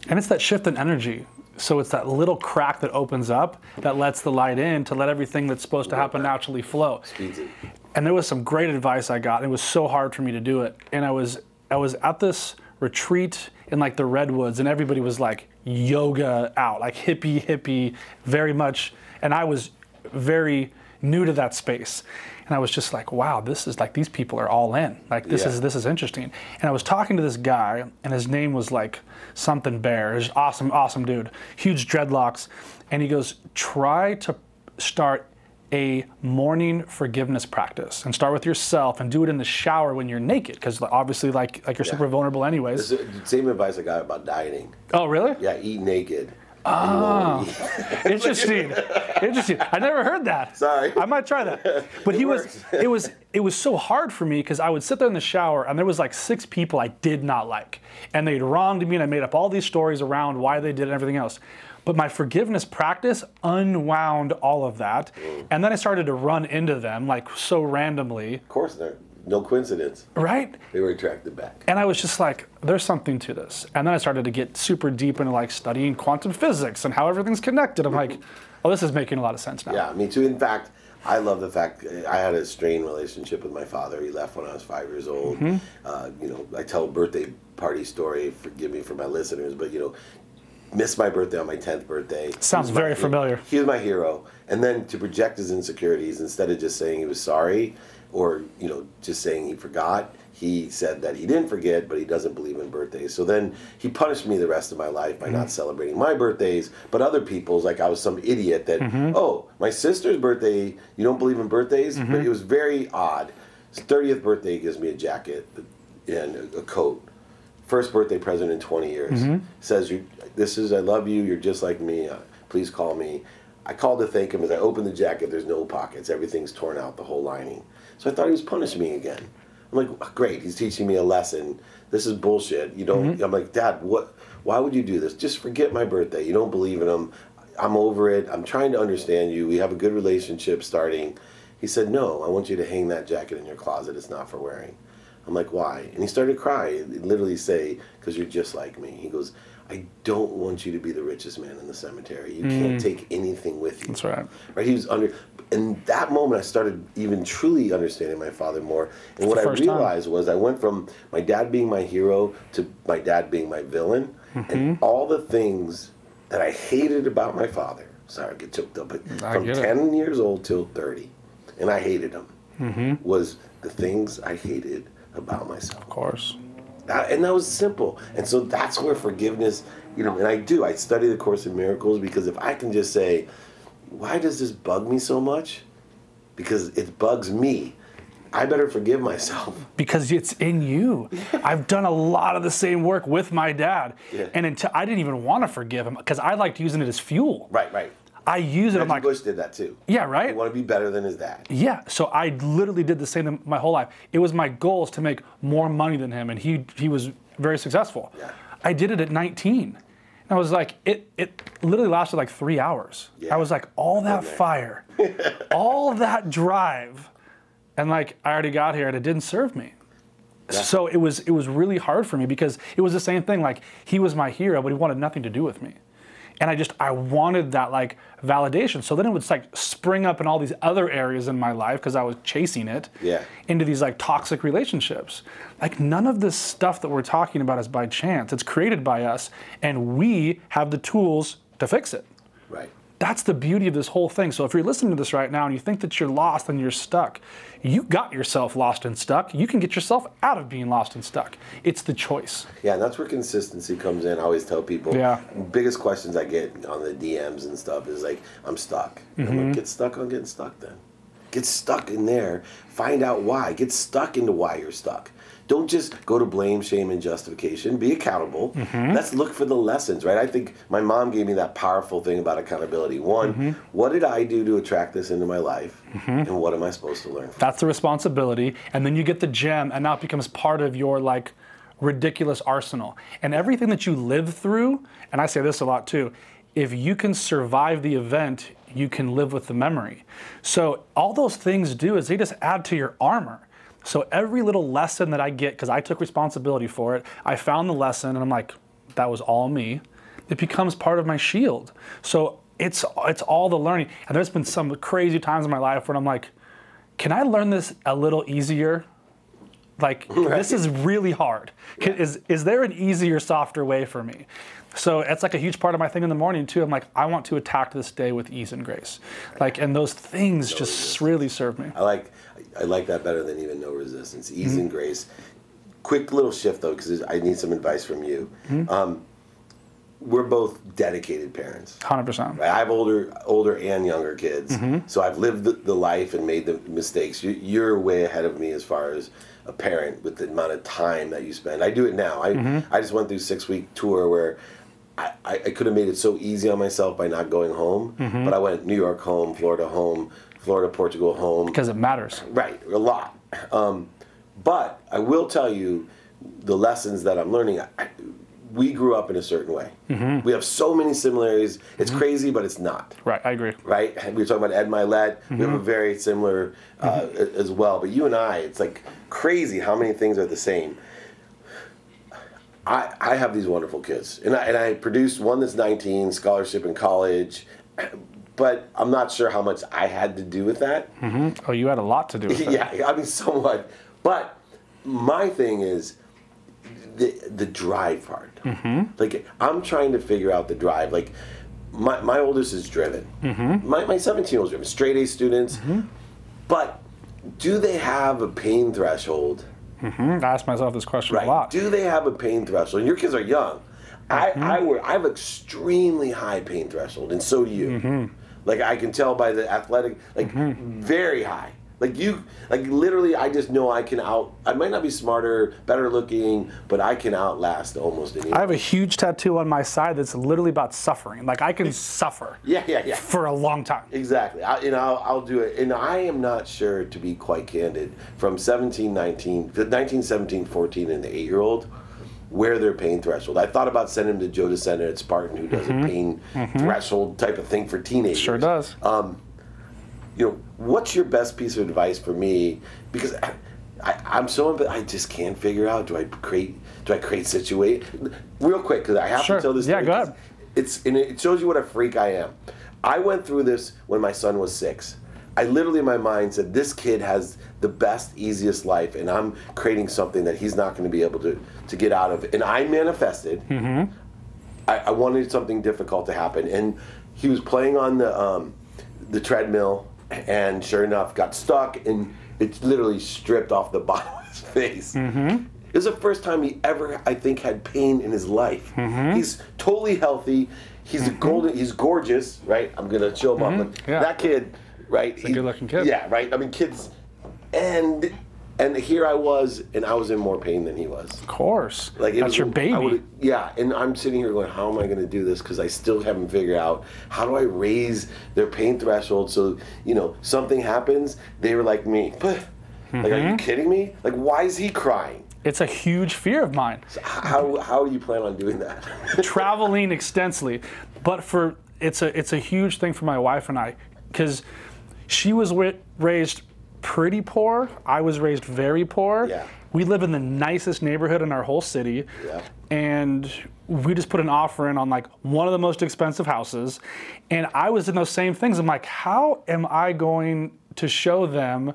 And it's that shift in energy. So it's that little crack that opens up that lets the light in to let everything that's supposed to happen naturally flow. Speeds it. And there was some great advice I got. It was so hard for me to do it. And I was at this retreat in like the redwoods, and everybody was like yoga out, like hippie, very much. And I was very new to that space. And I was just like, wow, this is like, these people are all in. Like, this is interesting. And I was talking to this guy, and his name was like something Bear. He's awesome dude. Huge dreadlocks. And he goes, try to start a morning forgiveness practice and start with yourself and do it in the shower when you're naked. Because obviously, like you're super vulnerable anyways. This is the same advice I got about dieting. Oh, really? Yeah, eat naked. Ah, interesting. I never heard that. Sorry. I might try that. But it was so hard for me because I would sit there in the shower and there was like 6 people I did not like. And they'd wronged me and I made up all these stories around why they did it and everything else. But my forgiveness practice unwound all of that. And then I started to run into them like so randomly. Of course, no coincidence. Right? They were attracted back. And I was just like, there's something to this. And then I started to get super deep into like studying quantum physics and how everything's connected. I'm like, oh, this is making a lot of sense now. Yeah, me too. In fact, I love the fact I had a strained relationship with my father. He left when I was 5 years old. You know, I tell a birthday party story, forgive me for my listeners, but you know, missed my birthday on my 10th birthday. Sounds very familiar. He was my hero. And then to project his insecurities, instead of just saying he was sorry or, you know, just saying he forgot, he said that he didn't forget, but he doesn't believe in birthdays. So then he punished me the rest of my life by not celebrating my birthdays, but other people's, like I was some idiot that, oh, my sister's birthday, you don't believe in birthdays? But it was very odd. His 30th birthday, he gives me a jacket and a coat. First birthday present in 20 years. Says, I love you, you're just like me, please call me. I called to thank him. As I opened the jacket, there's no pockets. Everything's torn out, the whole lining. So I thought he was punishing me again. I'm like, great, he's teaching me a lesson. This is bullshit. You don't. I'm like, Dad, why would you do this? Just forget my birthday. You don't believe in him. I'm over it. I'm trying to understand you. We have a good relationship starting. He said, no, I want you to hang that jacket in your closet. It's not for wearing. I'm like, why? And he started to cry and literally say, because you're just like me. He goes, I don't want you to be the richest man in the cemetery. You can't take anything with you. That's right. Right? He was in that moment, I started even truly understanding my father more. And what I realized was I went from my dad being my hero to my dad being my villain. And all the things that I hated about my father, sorry, I get choked up, but from 10 years old till 30, and I hated him, was the things I hated about myself. Of course. And that was simple. And so that's where forgiveness, and I study the Course in Miracles, because if I can just say, why does this bug me so much? Because it bugs me. I better forgive myself. Because it's in you. I've done a lot of the same work with my dad. And I didn't even want to forgive him, because I liked using it as fuel. Right. I use it. I'm like, Bush did that too. Yeah, right? He wanted to be better than his dad. Yeah, so I literally did the same thing my whole life. It was my goals to make more money than him, and he was very successful. Yeah. I did it at 19. And I was like, it literally lasted like 3 hours. Yeah. I was like, all that fire, all that drive, and like I already got here and it didn't serve me. Yeah. So it was really hard for me, because it was the same thing. Like, he was my hero, but he wanted nothing to do with me. And I wanted that like validation. So then it would like spring up in all these other areas in my life, because I was chasing it into these like toxic relationships. Like, none of this stuff that we're talking about is by chance. It's created by us, and we have the tools to fix it. Right. That's the beauty of this whole thing. So if you're listening to this right now and you think that you're lost and you're stuck, you got yourself lost and stuck. You can get yourself out of being lost and stuck. It's the choice. Yeah, and that's where consistency comes in. I always tell people, biggest questions I get on the DMs and stuff is like, I'm stuck. I'm like, get stuck on getting stuck then. Get stuck in there. Find out why. Get stuck into why you're stuck. Don't just go to blame, shame, and justification. Be accountable. Let's look for the lessons, right? I think my mom gave me that powerful thing about accountability. One, what did I do to attract this into my life? And what am I supposed to learn from? That's the responsibility. And then you get the gem, and now it becomes part of your like ridiculous arsenal. And everything that you live through, and I say this a lot too, if you can survive the event, you can live with the memory. So all those things do is they just add to your armor. So every little lesson that I get, because I took responsibility for it, I found the lesson and I'm like, that was all me. It becomes part of my shield. So it's all the learning. And there's been some crazy times in my life where I'm like, can I learn this a little easier? Like, this is really hard. Is there an easier, softer way for me? So it's like a huge part of my thing in the morning too. I'm like, I want to attack this day with ease and grace. Like, and those things just really serve me. I like that better than even no resistance. Ease and grace. Quick little shift though, because I need some advice from you. We're both dedicated parents. 100%. Right? I have older and younger kids, so I've lived the life and made the mistakes. You're way ahead of me as far as a parent with the amount of time that you spend. I do it now. I just went through a 6-week tour where I could have made it so easy on myself by not going home, but I went New York home, Florida, Portugal home. Because it matters. Right, a lot. But I will tell you the lessons that I'm learning. We grew up in a certain way. We have so many similarities. It's crazy, but it's not. Right, I agree. Right? We were talking about Ed Milet. We have a very similar as well. But you and I, it's like crazy how many things are the same. I have these wonderful kids. And I produced one that's 19, scholarship in college. But I'm not sure how much I had to do with that. Oh, you had a lot to do with that. Yeah, I mean, somewhat. But my thing is the drive part. Like, I'm trying to figure out the drive. Like, my oldest is driven. My 17-year-old's driven. Straight A students. But do they have a pain threshold? I ask myself this question a lot. Do they have a pain threshold? And your kids are young. I have an extremely high pain threshold, and so do you. Like, I can tell by the athletic, like, very high. Like literally, I just know I might not be smarter, better looking, but I can outlast almost anyone. I have a huge tattoo on my side that's literally about suffering. Like I can suffer. Yeah. For a long time. Exactly. I'll do it. And I am not sure, to be quite candid, from 19, 17, 14, and the 8-year-old, where their pain threshold. I thought about sending them to Joe DeSena at Spartan, who does a pain threshold type of thing for teenagers. Sure does. What's your best piece of advice for me? Because I just can't figure out. Do I create situation? Real quick, because I have to tell this story. Yeah, go ahead. It shows you what a freak I am. I went through this when my son was 6. I literally in my mind said, this kid has the best, easiest life, and I'm creating something that he's not going to be able to get out of. And I manifested. I wanted something difficult to happen, and he was playing on the treadmill, and sure enough, got stuck, and it literally stripped off the bottom of his face. It was the first time he ever, I think, had pain in his life. He's totally healthy. He's he's gorgeous, right? I'm gonna show him up, but that kid, right? He's a good-looking kid. Yeah, right. I mean, kids, and here I was, and I was in more pain than he was. Of course. Like that's your baby. Yeah, and I'm sitting here going, how am I going to do this? Because I still haven't figured out how do I raise their pain threshold so something happens, they were like me. Like, are you kidding me? Like, why is he crying? It's a huge fear of mine. So how do you plan on doing that? Traveling extensively, but it's a huge thing for my wife and I, because she was raised pretty poor. I was raised very poor. Yeah. We live in the nicest neighborhood in our whole city. Yeah. And we just put an offer in on like one of the most expensive houses. And I was in those same things. I'm like, how am I going to show them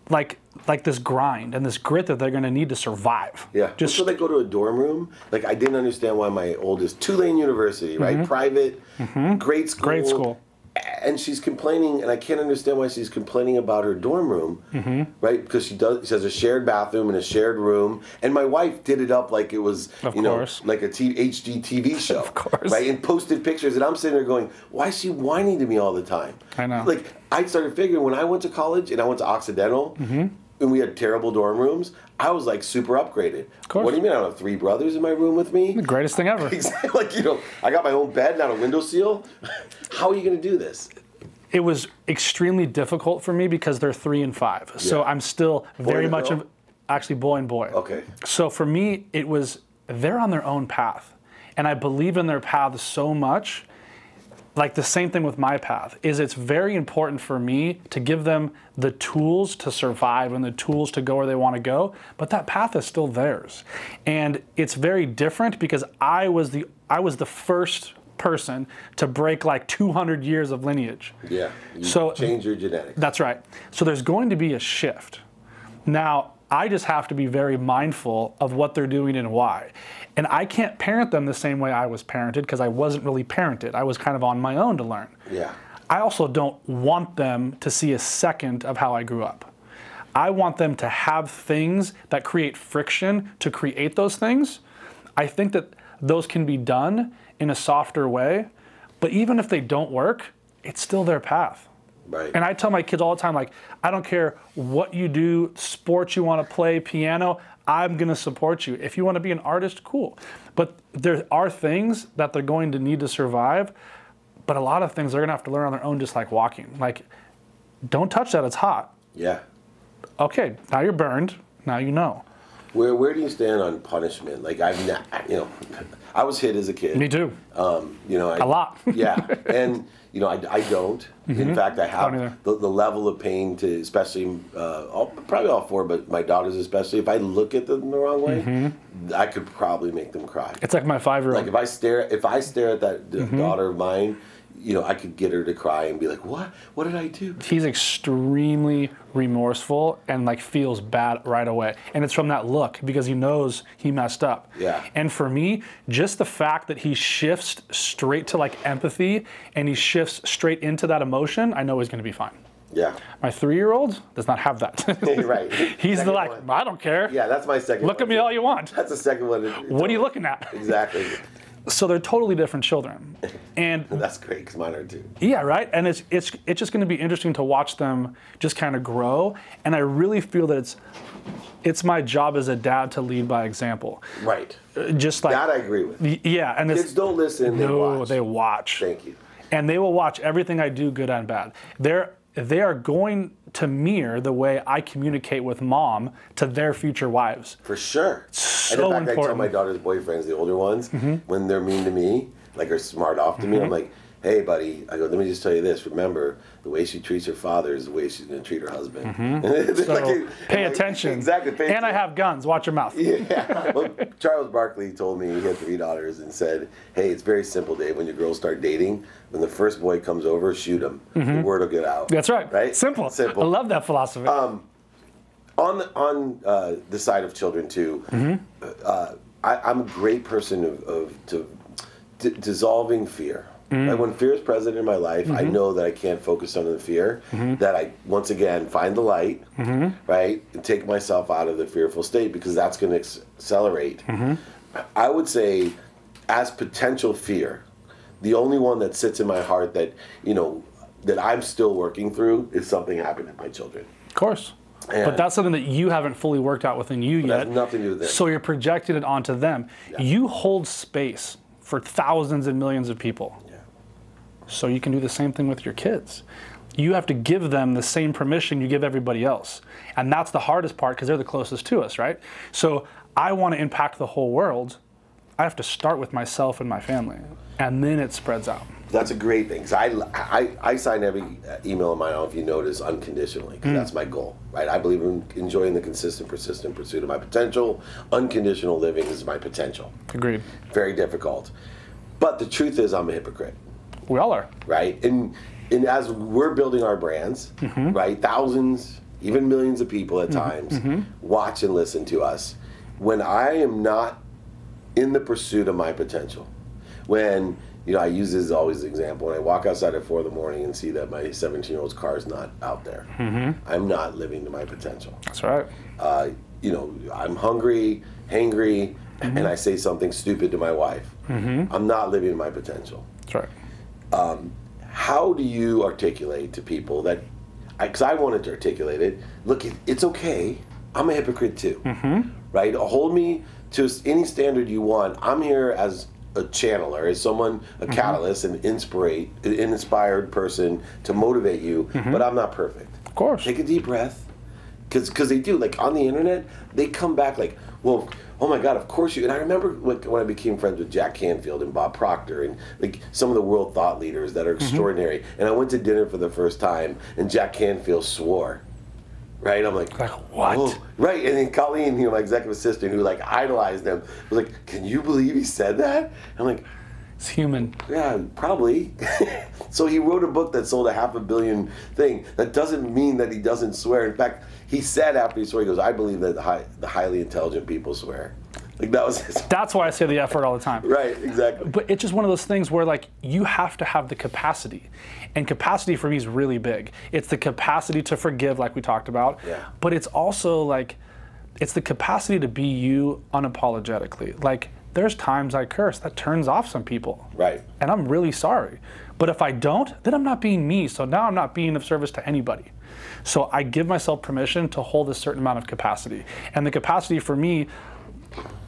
like this grind and this grit that they're going to need to survive? Yeah. So they go to a dorm room. Like, I didn't understand why my oldest, Tulane University, right? Private, great school. Great school. And she's complaining, and I can't understand why she's complaining about her dorm room, right? Because she has a shared bathroom and a shared room, and my wife did it up like it was, like a HD TV show, Of course. right? And posted pictures, and I'm sitting there going, why is she whining to me all the time? I know. Like, I started figuring when I went to college and I went to Occidental, and we had terrible dorm rooms, I was like super upgraded. Of course. What do you mean I don't have 3 brothers in my room with me? The greatest thing ever. Exactly. Like, I got my own bed, not a window seal. How are you going to do this? It was extremely difficult for me because they're 3 and 5. So I'm still very much of, actually boy and boy. Okay. So for me, it was, they're on their own path. And I believe in their path so much. Like the same thing with my path, is it's very important for me to give them the tools to survive and the tools to go where they want to go, but that path is still theirs. And it's very different because I was the first person to break like 200 years of lineage. Yeah, you change your genetics. That's right. So there's going to be a shift. Now, I just have to be very mindful of what they're doing and why. And I can't parent them the same way I was parented because I wasn't really parented. I was kind of on my own to learn. Yeah. I also don't want them to see a second of how I grew up. I want them to have things that create friction to create those things. I think that those can be done in a softer way, but even if they don't work, it's still their path. Right. And I tell my kids all the time, like, I don't care what you do, sports you want to play, piano, I'm going to support you. If you want to be an artist, cool. But there are things that they're going to need to survive, but a lot of things they're going to have to learn on their own, just like walking. Like, don't touch that, it's hot. Yeah. Okay, now you're burned, now you know. Where do you stand on punishment? Like, I was hit as a kid. Me too. A lot. Yeah, and I don't. In fact, I have the level of pain to, especially probably all 4, but my daughters especially. If I look at them the wrong way, I could probably make them cry. It's like my 5-year-old. Like if I stare at that daughter of mine, I could get her to cry and be like, what? What did I do? He's extremely remorseful and like feels bad right away. And it's from that look because he knows he messed up. Yeah. And for me, just the fact that he shifts straight to like empathy and he shifts straight into that emotion, I know he's going to be fine. Yeah. My 3-year-old does not have that. Right. He's second like, one. I don't care. Yeah, that's my second Look one. at me all you want. That's the second one. What are you looking at? Exactly. So they're totally different children, and That's great because mine are too. yeah, right. And it's just going to be interesting to watch them just kind of grow. And I really feel that it's my job as a dad to lead by example. Right. Just like That I agree with. yeah, and Kids don't listen, they watch. they watch. Thank you. And they will watch everything I do, good and bad. They are going to mirror the way I communicate with mom to their future wives. For sure. So and in fact, I tell important. my daughter's boyfriends, the older ones, when they're mean to me, like are smart off to me, I'm like, hey, buddy, I go, let me just tell you this. Remember, the way she treats her father is the way she's going to treat her husband. So pay attention. Exactly. And I have guns. Watch your mouth. Yeah. Well, Charles Barkley told me he had 3 daughters and said, hey, it's very simple, Dave. When your girls start dating, when the first boy comes over, shoot him. The word will get out. That's right. Right? Simple. Simple. I love that philosophy. On the side of children too, I'm a great person of dissolving fear. Like when fear is present in my life, I know that I can't focus on the fear. That I once again find the light, right, and take myself out of the fearful state because that's going to accelerate. I would say, as potential fear, the only one that sits in my heart that that I'm still working through is something happening to my children. Of course. And But that's something that you haven't fully worked out within you It yet. has nothing to do with this. So you're projecting it onto them. Yeah. You hold space for thousands and millions of people. Yeah. So you can do the same thing with your kids. You have to give them the same permission you give everybody else. And that's the hardest part because they're the closest to us, right? So I want to impact the whole world. I have to start with myself and my family. And then it spreads out. That's a great thing. 'Cause I sign every email of mine, I don't know if you notice, unconditionally. Because that's my goal, right? I believe in enjoying the consistent, persistent pursuit of my potential. Unconditional living is my potential. Agreed. Very difficult. But the truth is I'm a hypocrite, We all are. right? And as we're building our brands, right, thousands, even millions of people at times watch and listen to us. When I am not in the pursuit of my potential, when I use this as always an example. When I walk outside at 4 in the morning and see that my 17-year-old's car is not out there, I'm not living to my potential. That's right. I'm hungry, hangry, and I say something stupid to my wife. I'm not living to my potential. That's right. How do you articulate to people that, because I wanted to articulate it, look, it's okay. I'm a hypocrite too, right? Hold me to any standard you want. I'm here as a channeler, as someone, a catalyst, an inspired person to motivate you, but I'm not perfect. Of course. Take a deep breath, because they do, like on the internet, they come back like, well, oh my God, of course you, and I remember when I became friends with Jack Canfield and Bob Proctor and like some of the world thought leaders that are extraordinary, and I went to dinner for the first time, and Jack Canfield swore. Right, I'm like what? Oh. Right, and then Colleen, my executive assistant, who like idolized them, was like, "Can you believe he said that?" I'm like, It's human. "Yeah, probably." So he wrote a book that sold 500 million thing. That doesn't mean that he doesn't swear. In fact, he said after he swore, he goes, "I believe that the highly intelligent people swear." Like that was his. That's why I say the F word all the time. Right, exactly. But it's just one of those things where like you have to have the capacity. And capacity for me is really big. It's the capacity to forgive like we talked about. Yeah. But it's also like, it's the capacity to be you unapologetically. Like there's times I curse, that turns off some people. Right. And I'm really sorry. But if I don't, then I'm not being me. So now I'm not being of service to anybody. So I give myself permission to hold a certain amount of capacity. And the capacity for me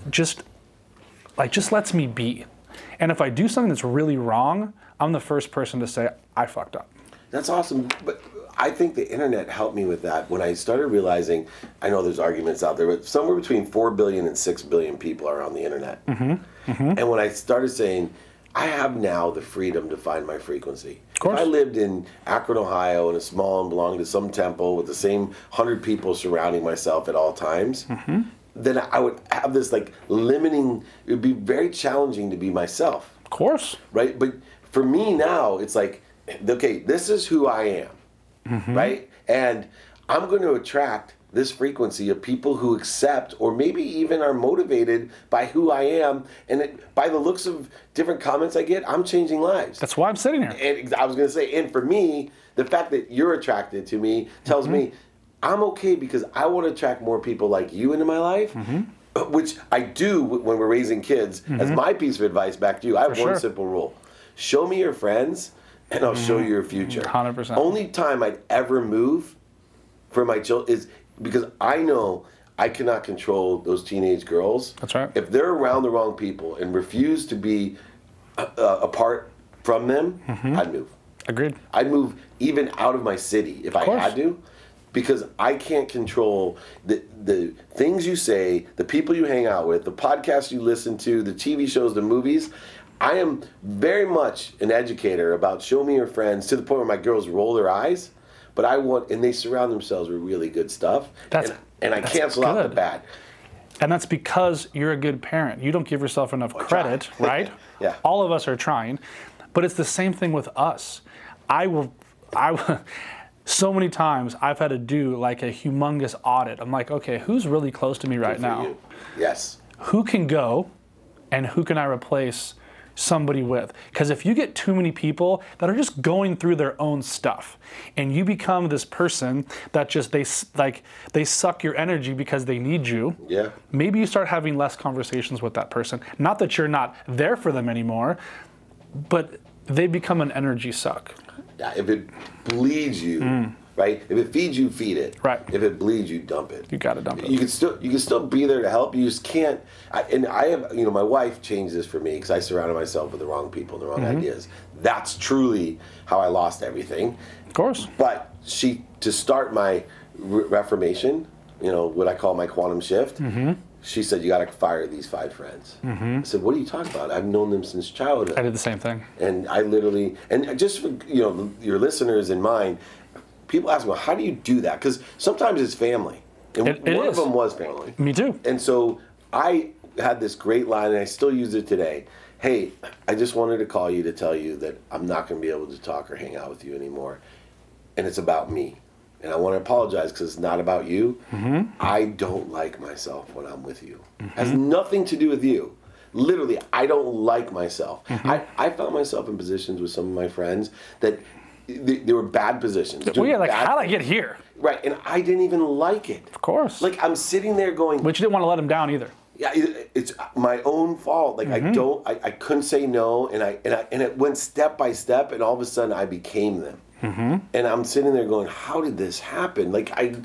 just lets me be. And if I do something that's really wrong, I'm the first person to say, I fucked up. That's awesome. But I think the internet helped me with that when I started realizing, I know there's arguments out there, but somewhere between 4 billion and 6 billion people are on the internet. And when I started saying, I have now the freedom to find my frequency. Of course. If I lived in Akron, Ohio, in a small and belonged to some temple with the same 100 people surrounding myself at all times, then I would have this like limiting, it would be very challenging to be myself. Of course. Right? But for me now, it's like, okay, this is who I am, right? And I'm going to attract this frequency of people who accept or maybe even are motivated by who I am. And by the looks of different comments I get, I'm changing lives. That's why I'm sitting here. And I was going to say, and for me, the fact that you're attracted to me tells me I'm okay because I want to attract more people like you into my life. which I do when we're raising kids, as my piece of advice back to you. I have one simple rule. Show me your friends, and I'll show you your future. 100%. Only time I'd ever move for my children is because I know I cannot control those teenage girls. That's right. If they're around the wrong people and refuse to be apart from them, I'd move. Agreed. I'd move even out of my city if I had to, because I can't control the things you say, the people you hang out with, the podcasts you listen to, the TV shows, the movies. I am very much an educator about show me your friends, to the point where my girls roll their eyes, but and they surround themselves with really good stuff. And I cancel out the bad. And that's because you're a good parent. You don't give yourself enough credit, right? Yeah. All of us are trying, but it's the same thing with us. So many times I've had to do like a humongous audit. I'm like, okay, who's really close to me right now? You. Yes. Who can go and who can I replace somebody with? Because if you get too many people that are just going through their own stuff and you become this person that just they suck your energy because they need you, maybe you start having less conversations with that person. Not that you're not there for them anymore, but they become an energy suck. Yeah, if it bleeds you, right? If it feeds you, feed it. Right. If it bleeds you, dump it. You gotta dump it. You can still be there to help. You just can't. I have, my wife changed this for me because I surrounded myself with the wrong people and the wrong ideas. That's truly how I lost everything. Of course. But to start my reformation, what I call my quantum shift. She said, you got to fire these 5 friends. I said, what are you talking about? I've known them since childhood. I did the same thing. And I literally, and just for your listeners in mind, people ask me, well, how do you do that? Because sometimes it's family. And one of them was family. Me too. And so I had this great line, and I still use it today. Hey, I just wanted to call you to tell you that I'm not going to be able to talk or hang out with you anymore. And it's about me. And I want to apologize because it's not about you. I don't like myself when I'm with you. It has nothing to do with you. Literally, I don't like myself. I found myself in positions with some of my friends that they were bad positions. Well, yeah, like, how did I get here? Right, and I didn't even like it. Of course. Like, I'm sitting there going... But you didn't want to let them down either. Yeah, it's my own fault. Like, I couldn't say no, and it went step by step, and all of a sudden I became them. And I'm sitting there going, how did this happen? Like, I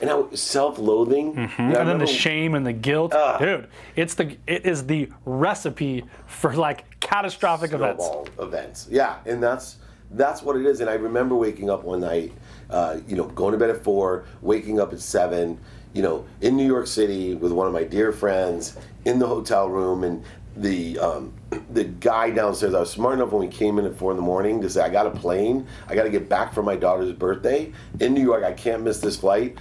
was self-loathing. And then the shame and the guilt. Dude, it is the recipe for, like, catastrophic events. Yeah, and that's what it is. And I remember waking up one night, going to bed at 4, waking up at 7, in New York City with one of my dear friends in the hotel room, and the guy downstairs, I was smart enough when we came in at 4 in the morning to say, I got a plane, I got to get back for my daughter's birthday in New York, I can't miss this flight.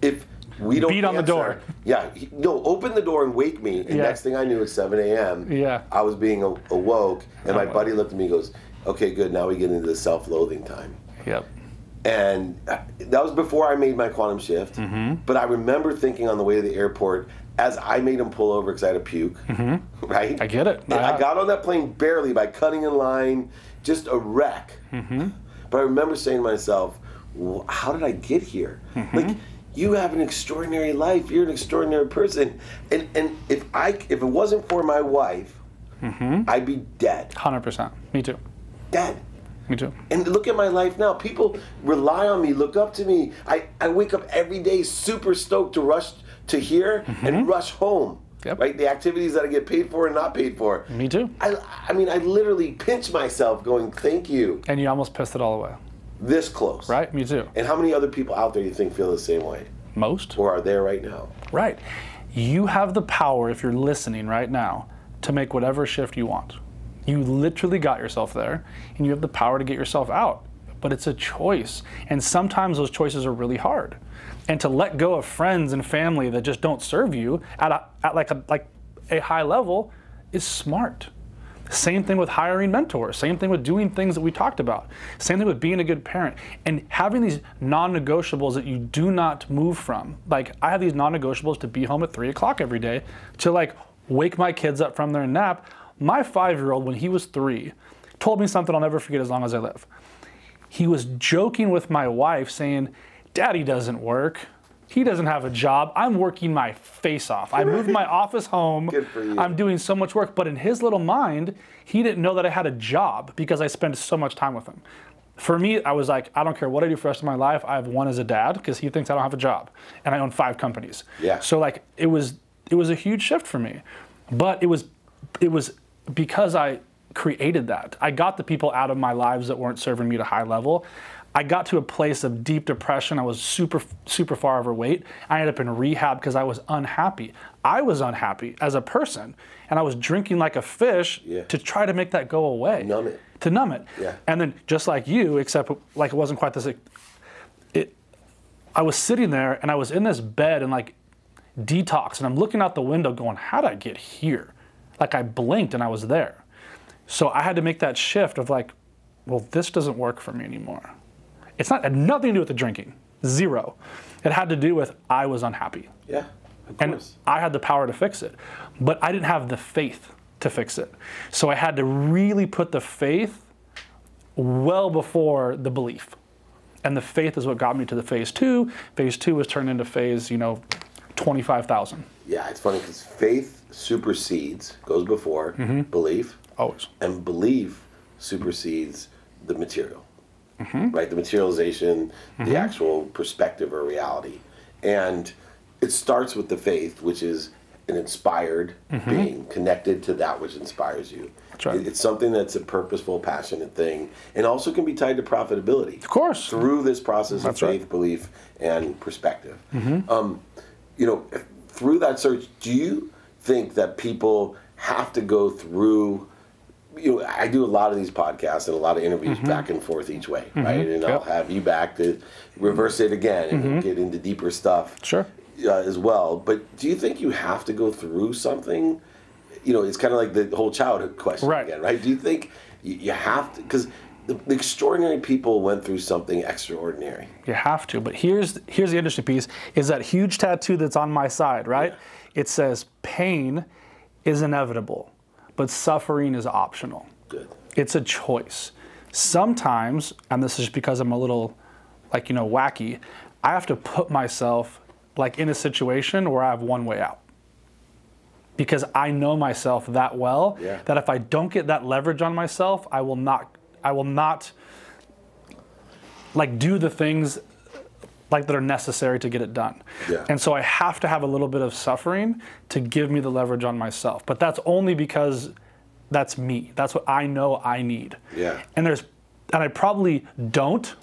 If we don't beat on the door. Yeah, open the door and wake me. And next thing I knew, at 7 a.m., I was being awoke, and my buddy looked at me and goes, okay, good, now we get into the self-loathing time. Yep. And that was before I made my quantum shift. But I remember thinking on the way to the airport, as I made him pull over because I had a puke, right? I get it. And I got on that plane barely by cutting in line, just a wreck. But I remember saying to myself, well, how did I get here? Like, you have an extraordinary life. You're an extraordinary person. And if it wasn't for my wife, I'd be dead. 100%. Me too. Dead. Me too. And look at my life now. People rely on me, look up to me. I wake up every day super stoked to rush to here and rush home. Right? The activities that I get paid for and not paid for. Me too. I mean, I literally pinch myself going, thank you. And you almost pissed it all away. This close. Right? Me too. And how many other people out there do you think feel the same way? Most. Or are there right now? Right. You have the power, if you're listening right now, to make whatever shift you want. You literally got yourself there, and you have the power to get yourself out. But it's a choice. And sometimes those choices are really hard. And to let go of friends and family that just don't serve you at a high level is smart. Same thing with hiring mentors. Same thing with doing things that we talked about. Same thing with being a good parent. And having these non-negotiables that you do not move from. Like, I have these non-negotiables to be home at 3 o'clock every day, to like wake my kids up from their nap. My 5-year-old, when he was 3, told me something I'll never forget as long as I live. He was joking with my wife saying, Daddy doesn't work. He doesn't have a job. I'm working my face off. I moved my office home. Good for you. I'm doing so much work. But in his little mind, he didn't know that I had a job because I spent so much time with him. For me, I was like, I don't care what I do for the rest of my life. I have one as a dad because he thinks I don't have a job. And I own 5 companies. Yeah. So like it was a huge shift for me. But it was because I created that. I got the people out of my lives that weren't serving me at a high level. I got to a place of deep depression. I was super, super far overweight. I ended up in rehab because I was unhappy. I was unhappy as a person, and I was drinking like a fish to try to make that go away. Numb it. To numb it. Yeah. And then just like you, except like it wasn't quite this. I was sitting there and I was in this bed and like detox, and I'm looking out the window going, how did I get here? Like I blinked and I was there. So I had to make that shift of like, well, this doesn't work for me anymore. It had nothing to do with the drinking, 0. It had to do with I was unhappy. Yeah, of course. And I had the power to fix it, but I didn't have the faith to fix it. So I had to really put the faith well before the belief. And the faith is what got me to the phase 2. Phase 2 was turned into phase, 25,000. Yeah, it's funny because faith supersedes, goes before belief. Always. And belief supersedes the material. Right? The materialization, the actual perspective or reality. And it starts with the faith, which is an inspired being connected to that which inspires you. That's right. It's something that's a purposeful, passionate thing, and also can be tied to profitability. Of course. Through this process That's of faith, right. belief, and perspective. Through that search, do you think that people have to go through? I do a lot of these podcasts and a lot of interviews back and forth each way, right? And I'll have you back to reverse it again and get into deeper stuff as well. But do you think you have to go through something? It's kind of like the whole childhood question again, right? Do you think you have to? Because the extraordinary people went through something extraordinary. You have to. But here's the interesting piece, is that huge tattoo that's on my side, right? Yeah. It says, pain is inevitable, but suffering is optional. Good. It's a choice. Sometimes, and this is because I'm a little, wacky, I have to put myself, in a situation where I have one way out. Because I know myself that well, that if I don't get that leverage on myself, I will not do the things that are necessary to get it done. Yeah. And so I have to have a little bit of suffering to give me the leverage on myself. But that's only because that's me. That's what I know I need. Yeah. And I probably don't,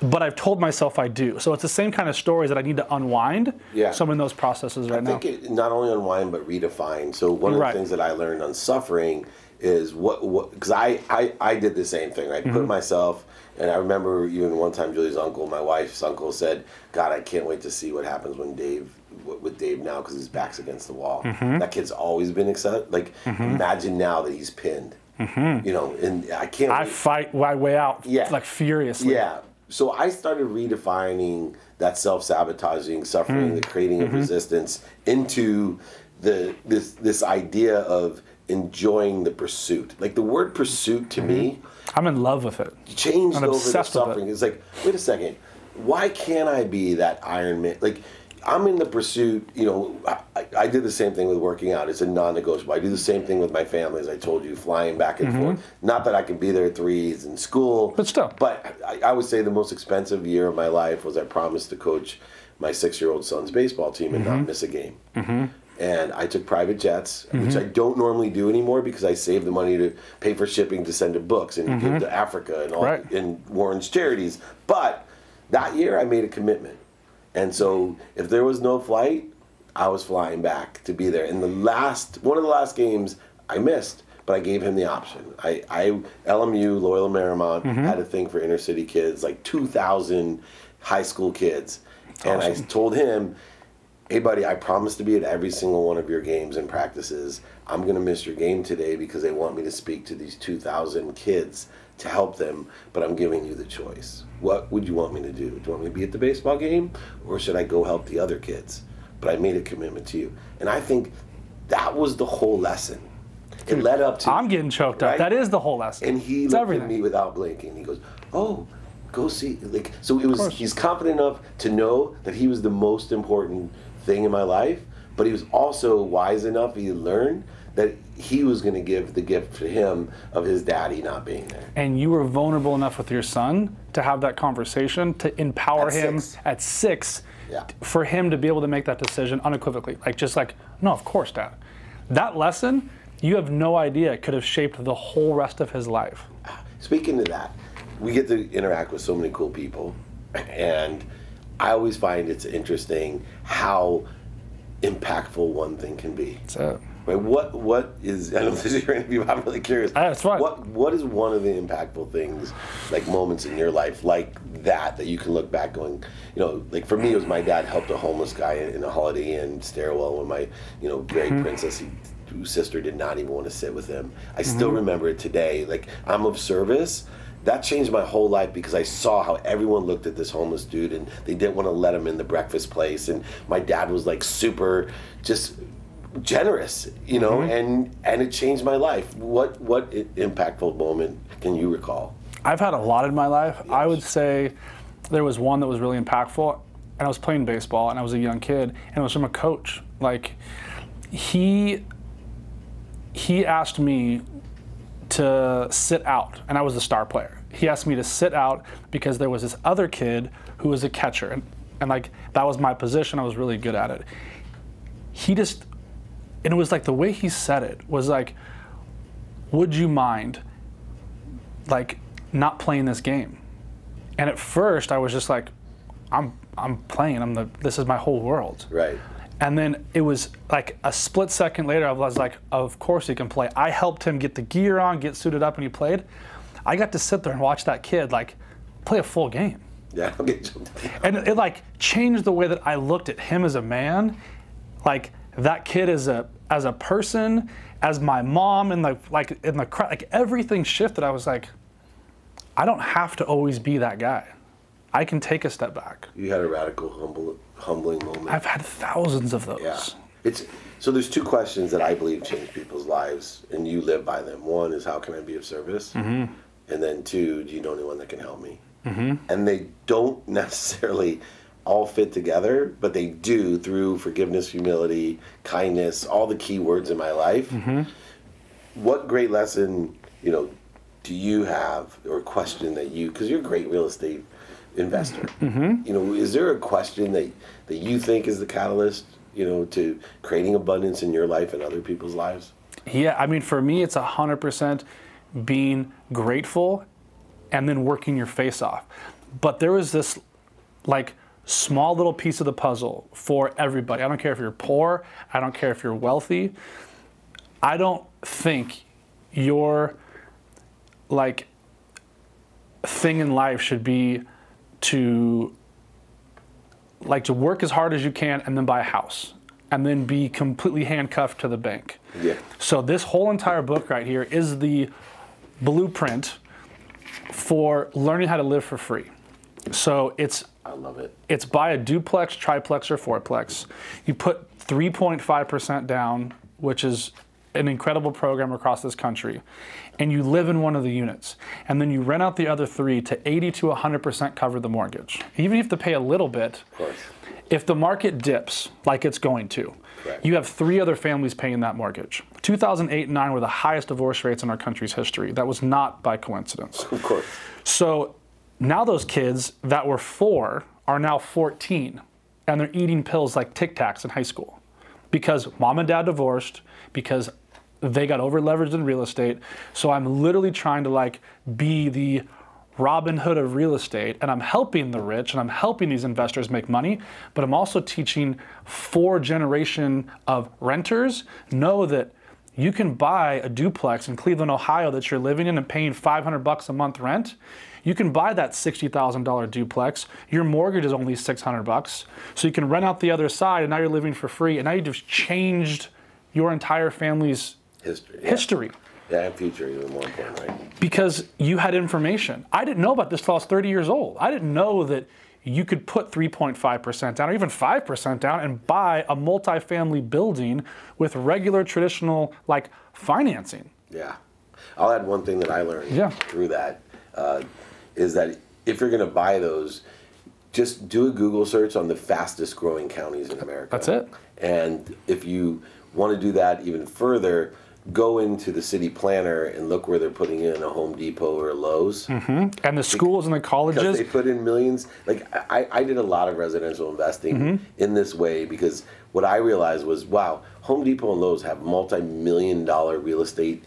but I've told myself I do. So it's the same kind of stories that I need to unwind. Yeah. So I'm in those processes right now. I think it not only unwind, but redefine. So one of the things that I learned on suffering is because I did the same thing, right? Put myself, and I remember even one time Julie's uncle, my wife's uncle, said, God, I can't wait to see what happens with Dave now because his back's against the wall. That kid's always been excited. Imagine now that he's pinned. And I can't I fight my way out furiously. Yeah. So I started redefining that self-sabotaging, suffering, the creating of resistance into this idea of enjoying the pursuit. The word pursuit to me, I'm in love with it. Changed over the suffering. It's like, wait a second, why can't I be that Iron Man? I'm in the pursuit, I did the same thing with working out. It's a non-negotiable. I do the same thing with my family, as I told you, flying back and forth. Not that I can be there at 3s in school. But still. But I would say the most expensive year of my life was I promised to coach my 6-year-old son's baseball team and not miss a game. And I took private jets, which I don't normally do anymore because I save the money to pay for shipping to send to books and give to Africa and all and Warren's charities. But that year I made a commitment. And so if there was no flight, I was flying back to be there. And one of the last games I missed, but I gave him the option. LMU, Loyola Marymount, had a thing for inner city kids, 2,000 high school kids. And I told him, hey buddy, I promise to be at every single one of your games and practices. I'm going to miss your game today because they want me to speak to these 2,000 kids to help them, but I'm giving you the choice. What would you want me to do? Do you want me to be at the baseball game, or should I go help the other kids? But I made a commitment to you. And I think that was the whole lesson. It led up to... I'm getting choked up. That is the whole lesson. And he looked at me without blinking. He goes, oh, go see, like, so it was, he's confident enough to know that he was the most important thing in my life, but he was also wise enough, he learned that he was going to give the gift to him of his daddy not being there. And you were vulnerable enough with your son to have that conversation, to empower him at 6, for him to be able to make that decision unequivocally. Like, just like, no, of course, Dad. That lesson, you have no idea, could have shaped the whole rest of his life. Speaking of that, we get to interact with so many cool people, and I always find it's interesting how impactful one thing can be. That's it. Right? What is, I know this is your interview, but I'm really curious. That's fine. What is one of the impactful things, like moments in your life like that you can look back going, you know, like for me it was my dad helped a homeless guy in a Holiday Inn stairwell when my, you know, very princess whose sister did not even want to sit with him. I still remember it today. Like, I'm of service. That changed my whole life because I saw how everyone looked at this homeless dude and they didn't want to let him in the breakfast place. And my dad was like super just generous, you know, and it changed my life. What impactful moment can you recall? I've had a lot in my life. Yes. I would say there was one that was really impactful, and I was playing baseball and I was a young kid, and it was from a coach. Like, he asked me to sit out, and I was the star player. He asked me to sit out because there was this other kid who was a catcher, and like, that was my position. I was really good at it. And it was like, the way he said it was like, would you mind like not playing this game? And at first I was just like, I'm playing, this is my whole world. Right. And then it was like a split second later, I was like, of course he can play. I helped him get the gear on, get suited up, and he played. I got to sit there and watch that kid like play a full game. Yeah, I'll get you. And it like changed the way that I looked at him as a man, like that kid as a person, as my mom, and like everything shifted. I was like, I don't have to always be that guy. I can take a step back. You had a radical, humbling moment. I've had thousands of those. Yeah. So there's 2 questions that I believe change people's lives, and you live by them. One is, how can I be of service? And then 2, do you know anyone that can help me? And they don't necessarily all fit together, but they do through forgiveness, humility, kindness, all the key words in my life. What great lesson, you know, do you have, or question that you, because you're a great real estate investor, you know, is there a question that you think is the catalyst, you know, to creating abundance in your life and other people's lives? Yeah, I mean, for me, it's 100% being grateful and then working your face off. But there was this like small little piece of the puzzle for everybody. I don't care if you're poor, I don't care if you're wealthy. I don't think your like thing in life should be to work as hard as you can and then buy a house and then be completely handcuffed to the bank. Yeah. So this whole entire book right here is the blueprint for learning how to live for free. So I love it. It's buy a duplex, triplex, or fourplex. You put 3.5% down, which is an incredible program across this country, and you live in one of the units. And then you rent out the other 3 to 80 to 100% cover the mortgage. Even if you have to pay a little bit, of course. If the market dips, like it's going to, correct, you have 3 other families paying that mortgage. 2008 and 2009 were the highest divorce rates in our country's history. That was not by coincidence. Of course. So now those kids that were 4 are now 14, and they're eating pills like Tic Tacs in high school because mom and dad divorced, because they got over leveraged in real estate. So I'm literally trying to like be the Robin Hood of real estate, and I'm helping the rich and I'm helping these investors make money, but I'm also teaching 4 generation of renters know that you can buy a duplex in Cleveland, Ohio that you're living in and paying $500 a month rent. You can buy that $60,000 duplex. Your mortgage is only $600, so you can rent out the other side, and now you're living for free, and now you just changed your entire family's history. Yeah, and future even more important, right? Because you had information. I didn't know about this till I was 30 years old. I didn't know that you could put 3.5% down or even 5% down and buy a multifamily building with regular traditional like financing. Yeah. I'll add one thing that I learned through that, is that if you're going to buy those, just do a Google search on the fastest growing counties in America. That's it. And if you want to do that even further, go into the city planner and look where they're putting in a Home Depot or a Lowe's. Mm-hmm. And the schools and the colleges. Because they put in millions. Like, I did a lot of residential investing in this way, because what I realized was, wow, Home Depot and Lowe's have multi-million-dollar real estate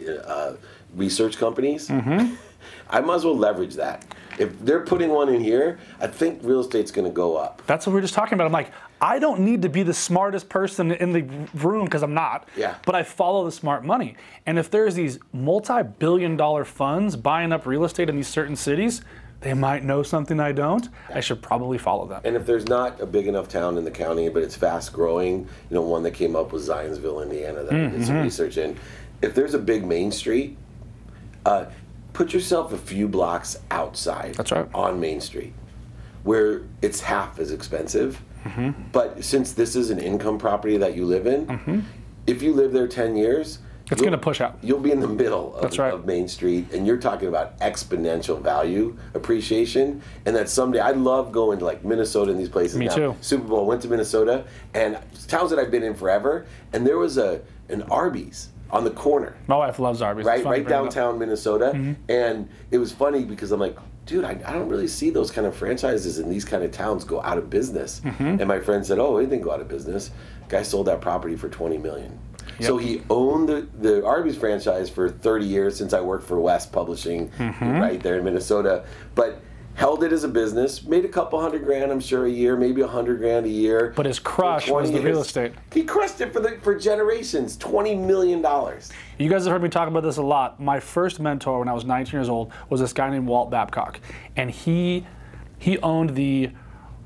research companies. I might as well leverage that. If they're putting one in here, I think real estate's going to go up. That's what we were just talking about. I'm like, I don't need to be the smartest person in the room, because I'm not. Yeah. But I follow the smart money. And if there's these multi-billion-dollar funds buying up real estate in these certain cities, they might know something I don't. I should probably follow them. And if there's not a big enough town in the county, but it's fast growing, you know, one that came up was Zionsville, Indiana, that I did some research in. If there's a big Main Street, put yourself a few blocks outside. That's right. On Main Street, where it's half as expensive. But since this is an income property that you live in, if you live there 10 years, it's going to push out. You'll be in the middle of, That's right. of Main Street, and you're talking about exponential value appreciation. And that someday, I love going to like Minnesota and these places. Me now. too. Super Bowl, went to Minnesota, and towns that I've been in forever, and there was an Arby's on the corner. My wife loves Arby's. Right downtown Minnesota. And it was funny because I'm like, dude, I don't really see those kind of franchises in these kind of towns go out of business. And my friend said, oh, it didn't go out of business. Guy sold that property for $20 million. Yep. So he owned the Arby's franchise for 30 years since I worked for West Publishing right there in Minnesota. But held it as a business, made a couple $100,000, I'm sure, a year, maybe $100,000 a year. But his crush was the real estate. He crushed it for generations, $20 million. You guys have heard me talk about this a lot. My first mentor when I was 19 years old was this guy named Walt Babcock. And he owned the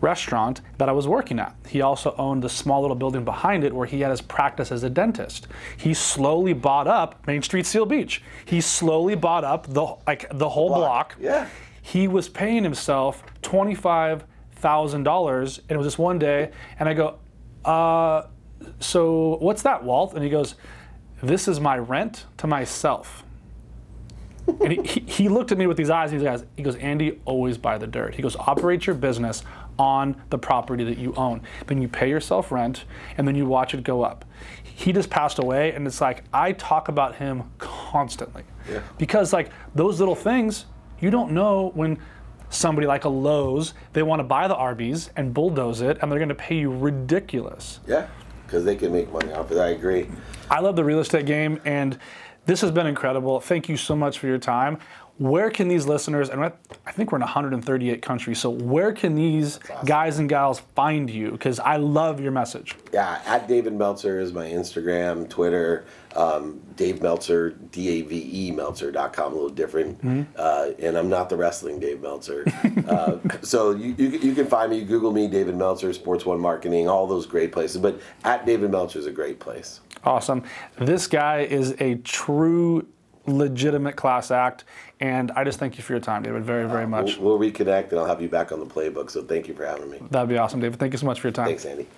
restaurant that I was working at. He also owned the small little building behind it where he had his practice as a dentist. He slowly bought up Main Street, Seal Beach. He slowly bought up the whole block. Yeah. He was paying himself $25,000, and it was just one day, and I go, so what's that, Walt? And he goes, this is my rent to myself. And he looked at me with these eyes, and he goes, Andy, always buy the dirt. He goes, operate your business on the property that you own. Then you pay yourself rent, and then you watch it go up. He just passed away, and it's like, I talk about him constantly. Yeah. Because like those little things, you don't know when somebody like a Lowe's, they want to buy the Arby's and bulldoze it, and they're going to pay you ridiculous. Yeah, because they can make money off it. I agree. I love the real estate game, and this has been incredible. Thank you so much for your time. Where can these listeners, and I think we're in 138 countries, so where can these guys and gals find you? Because I love your message. Yeah, at David Meltzer is my Instagram, Twitter, Dave Meltzer, D-A-V-E Meltzer.com, a little different. And I'm not the wrestling Dave Meltzer. So you can find me, Google me, David Meltzer, Sports One Marketing, all those great places. But at David Meltzer is a great place. Awesome. This guy is a true legitimate class act, and I just thank you for your time, David, very, very much. We'll reconnect, and I'll have you back on the playbook, so thank you for having me. That'd be awesome, David. Thank you so much for your time. Thanks, Andy.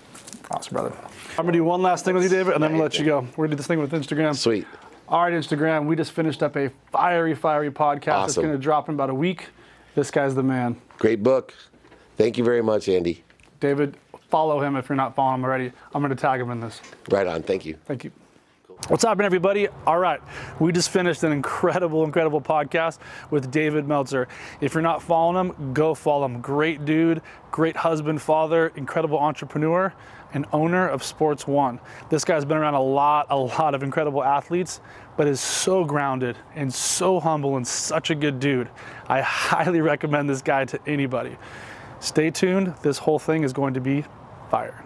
Awesome, brother. I'm going to do one last thing with you, David, and then we'll let you go. We're going to do this thing with Instagram. Sweet. All right, Instagram, we just finished up a fiery podcast. Awesome. It's going to drop in about a week. This guy's the man. Great book. Thank you very much, Andy. David, follow him if you're not following him already. I'm going to tag him in this. Right on. Thank you. Thank you. What's happening, everybody? All right, we just finished an incredible podcast with David Meltzer. If you're not following him, go follow him. Great dude, great husband, father, incredible entrepreneur, and owner of Sports One. This guy's been around a lot of incredible athletes, but is so grounded and so humble and such a good dude. I highly recommend this guy to anybody. Stay tuned. This whole thing is going to be fire.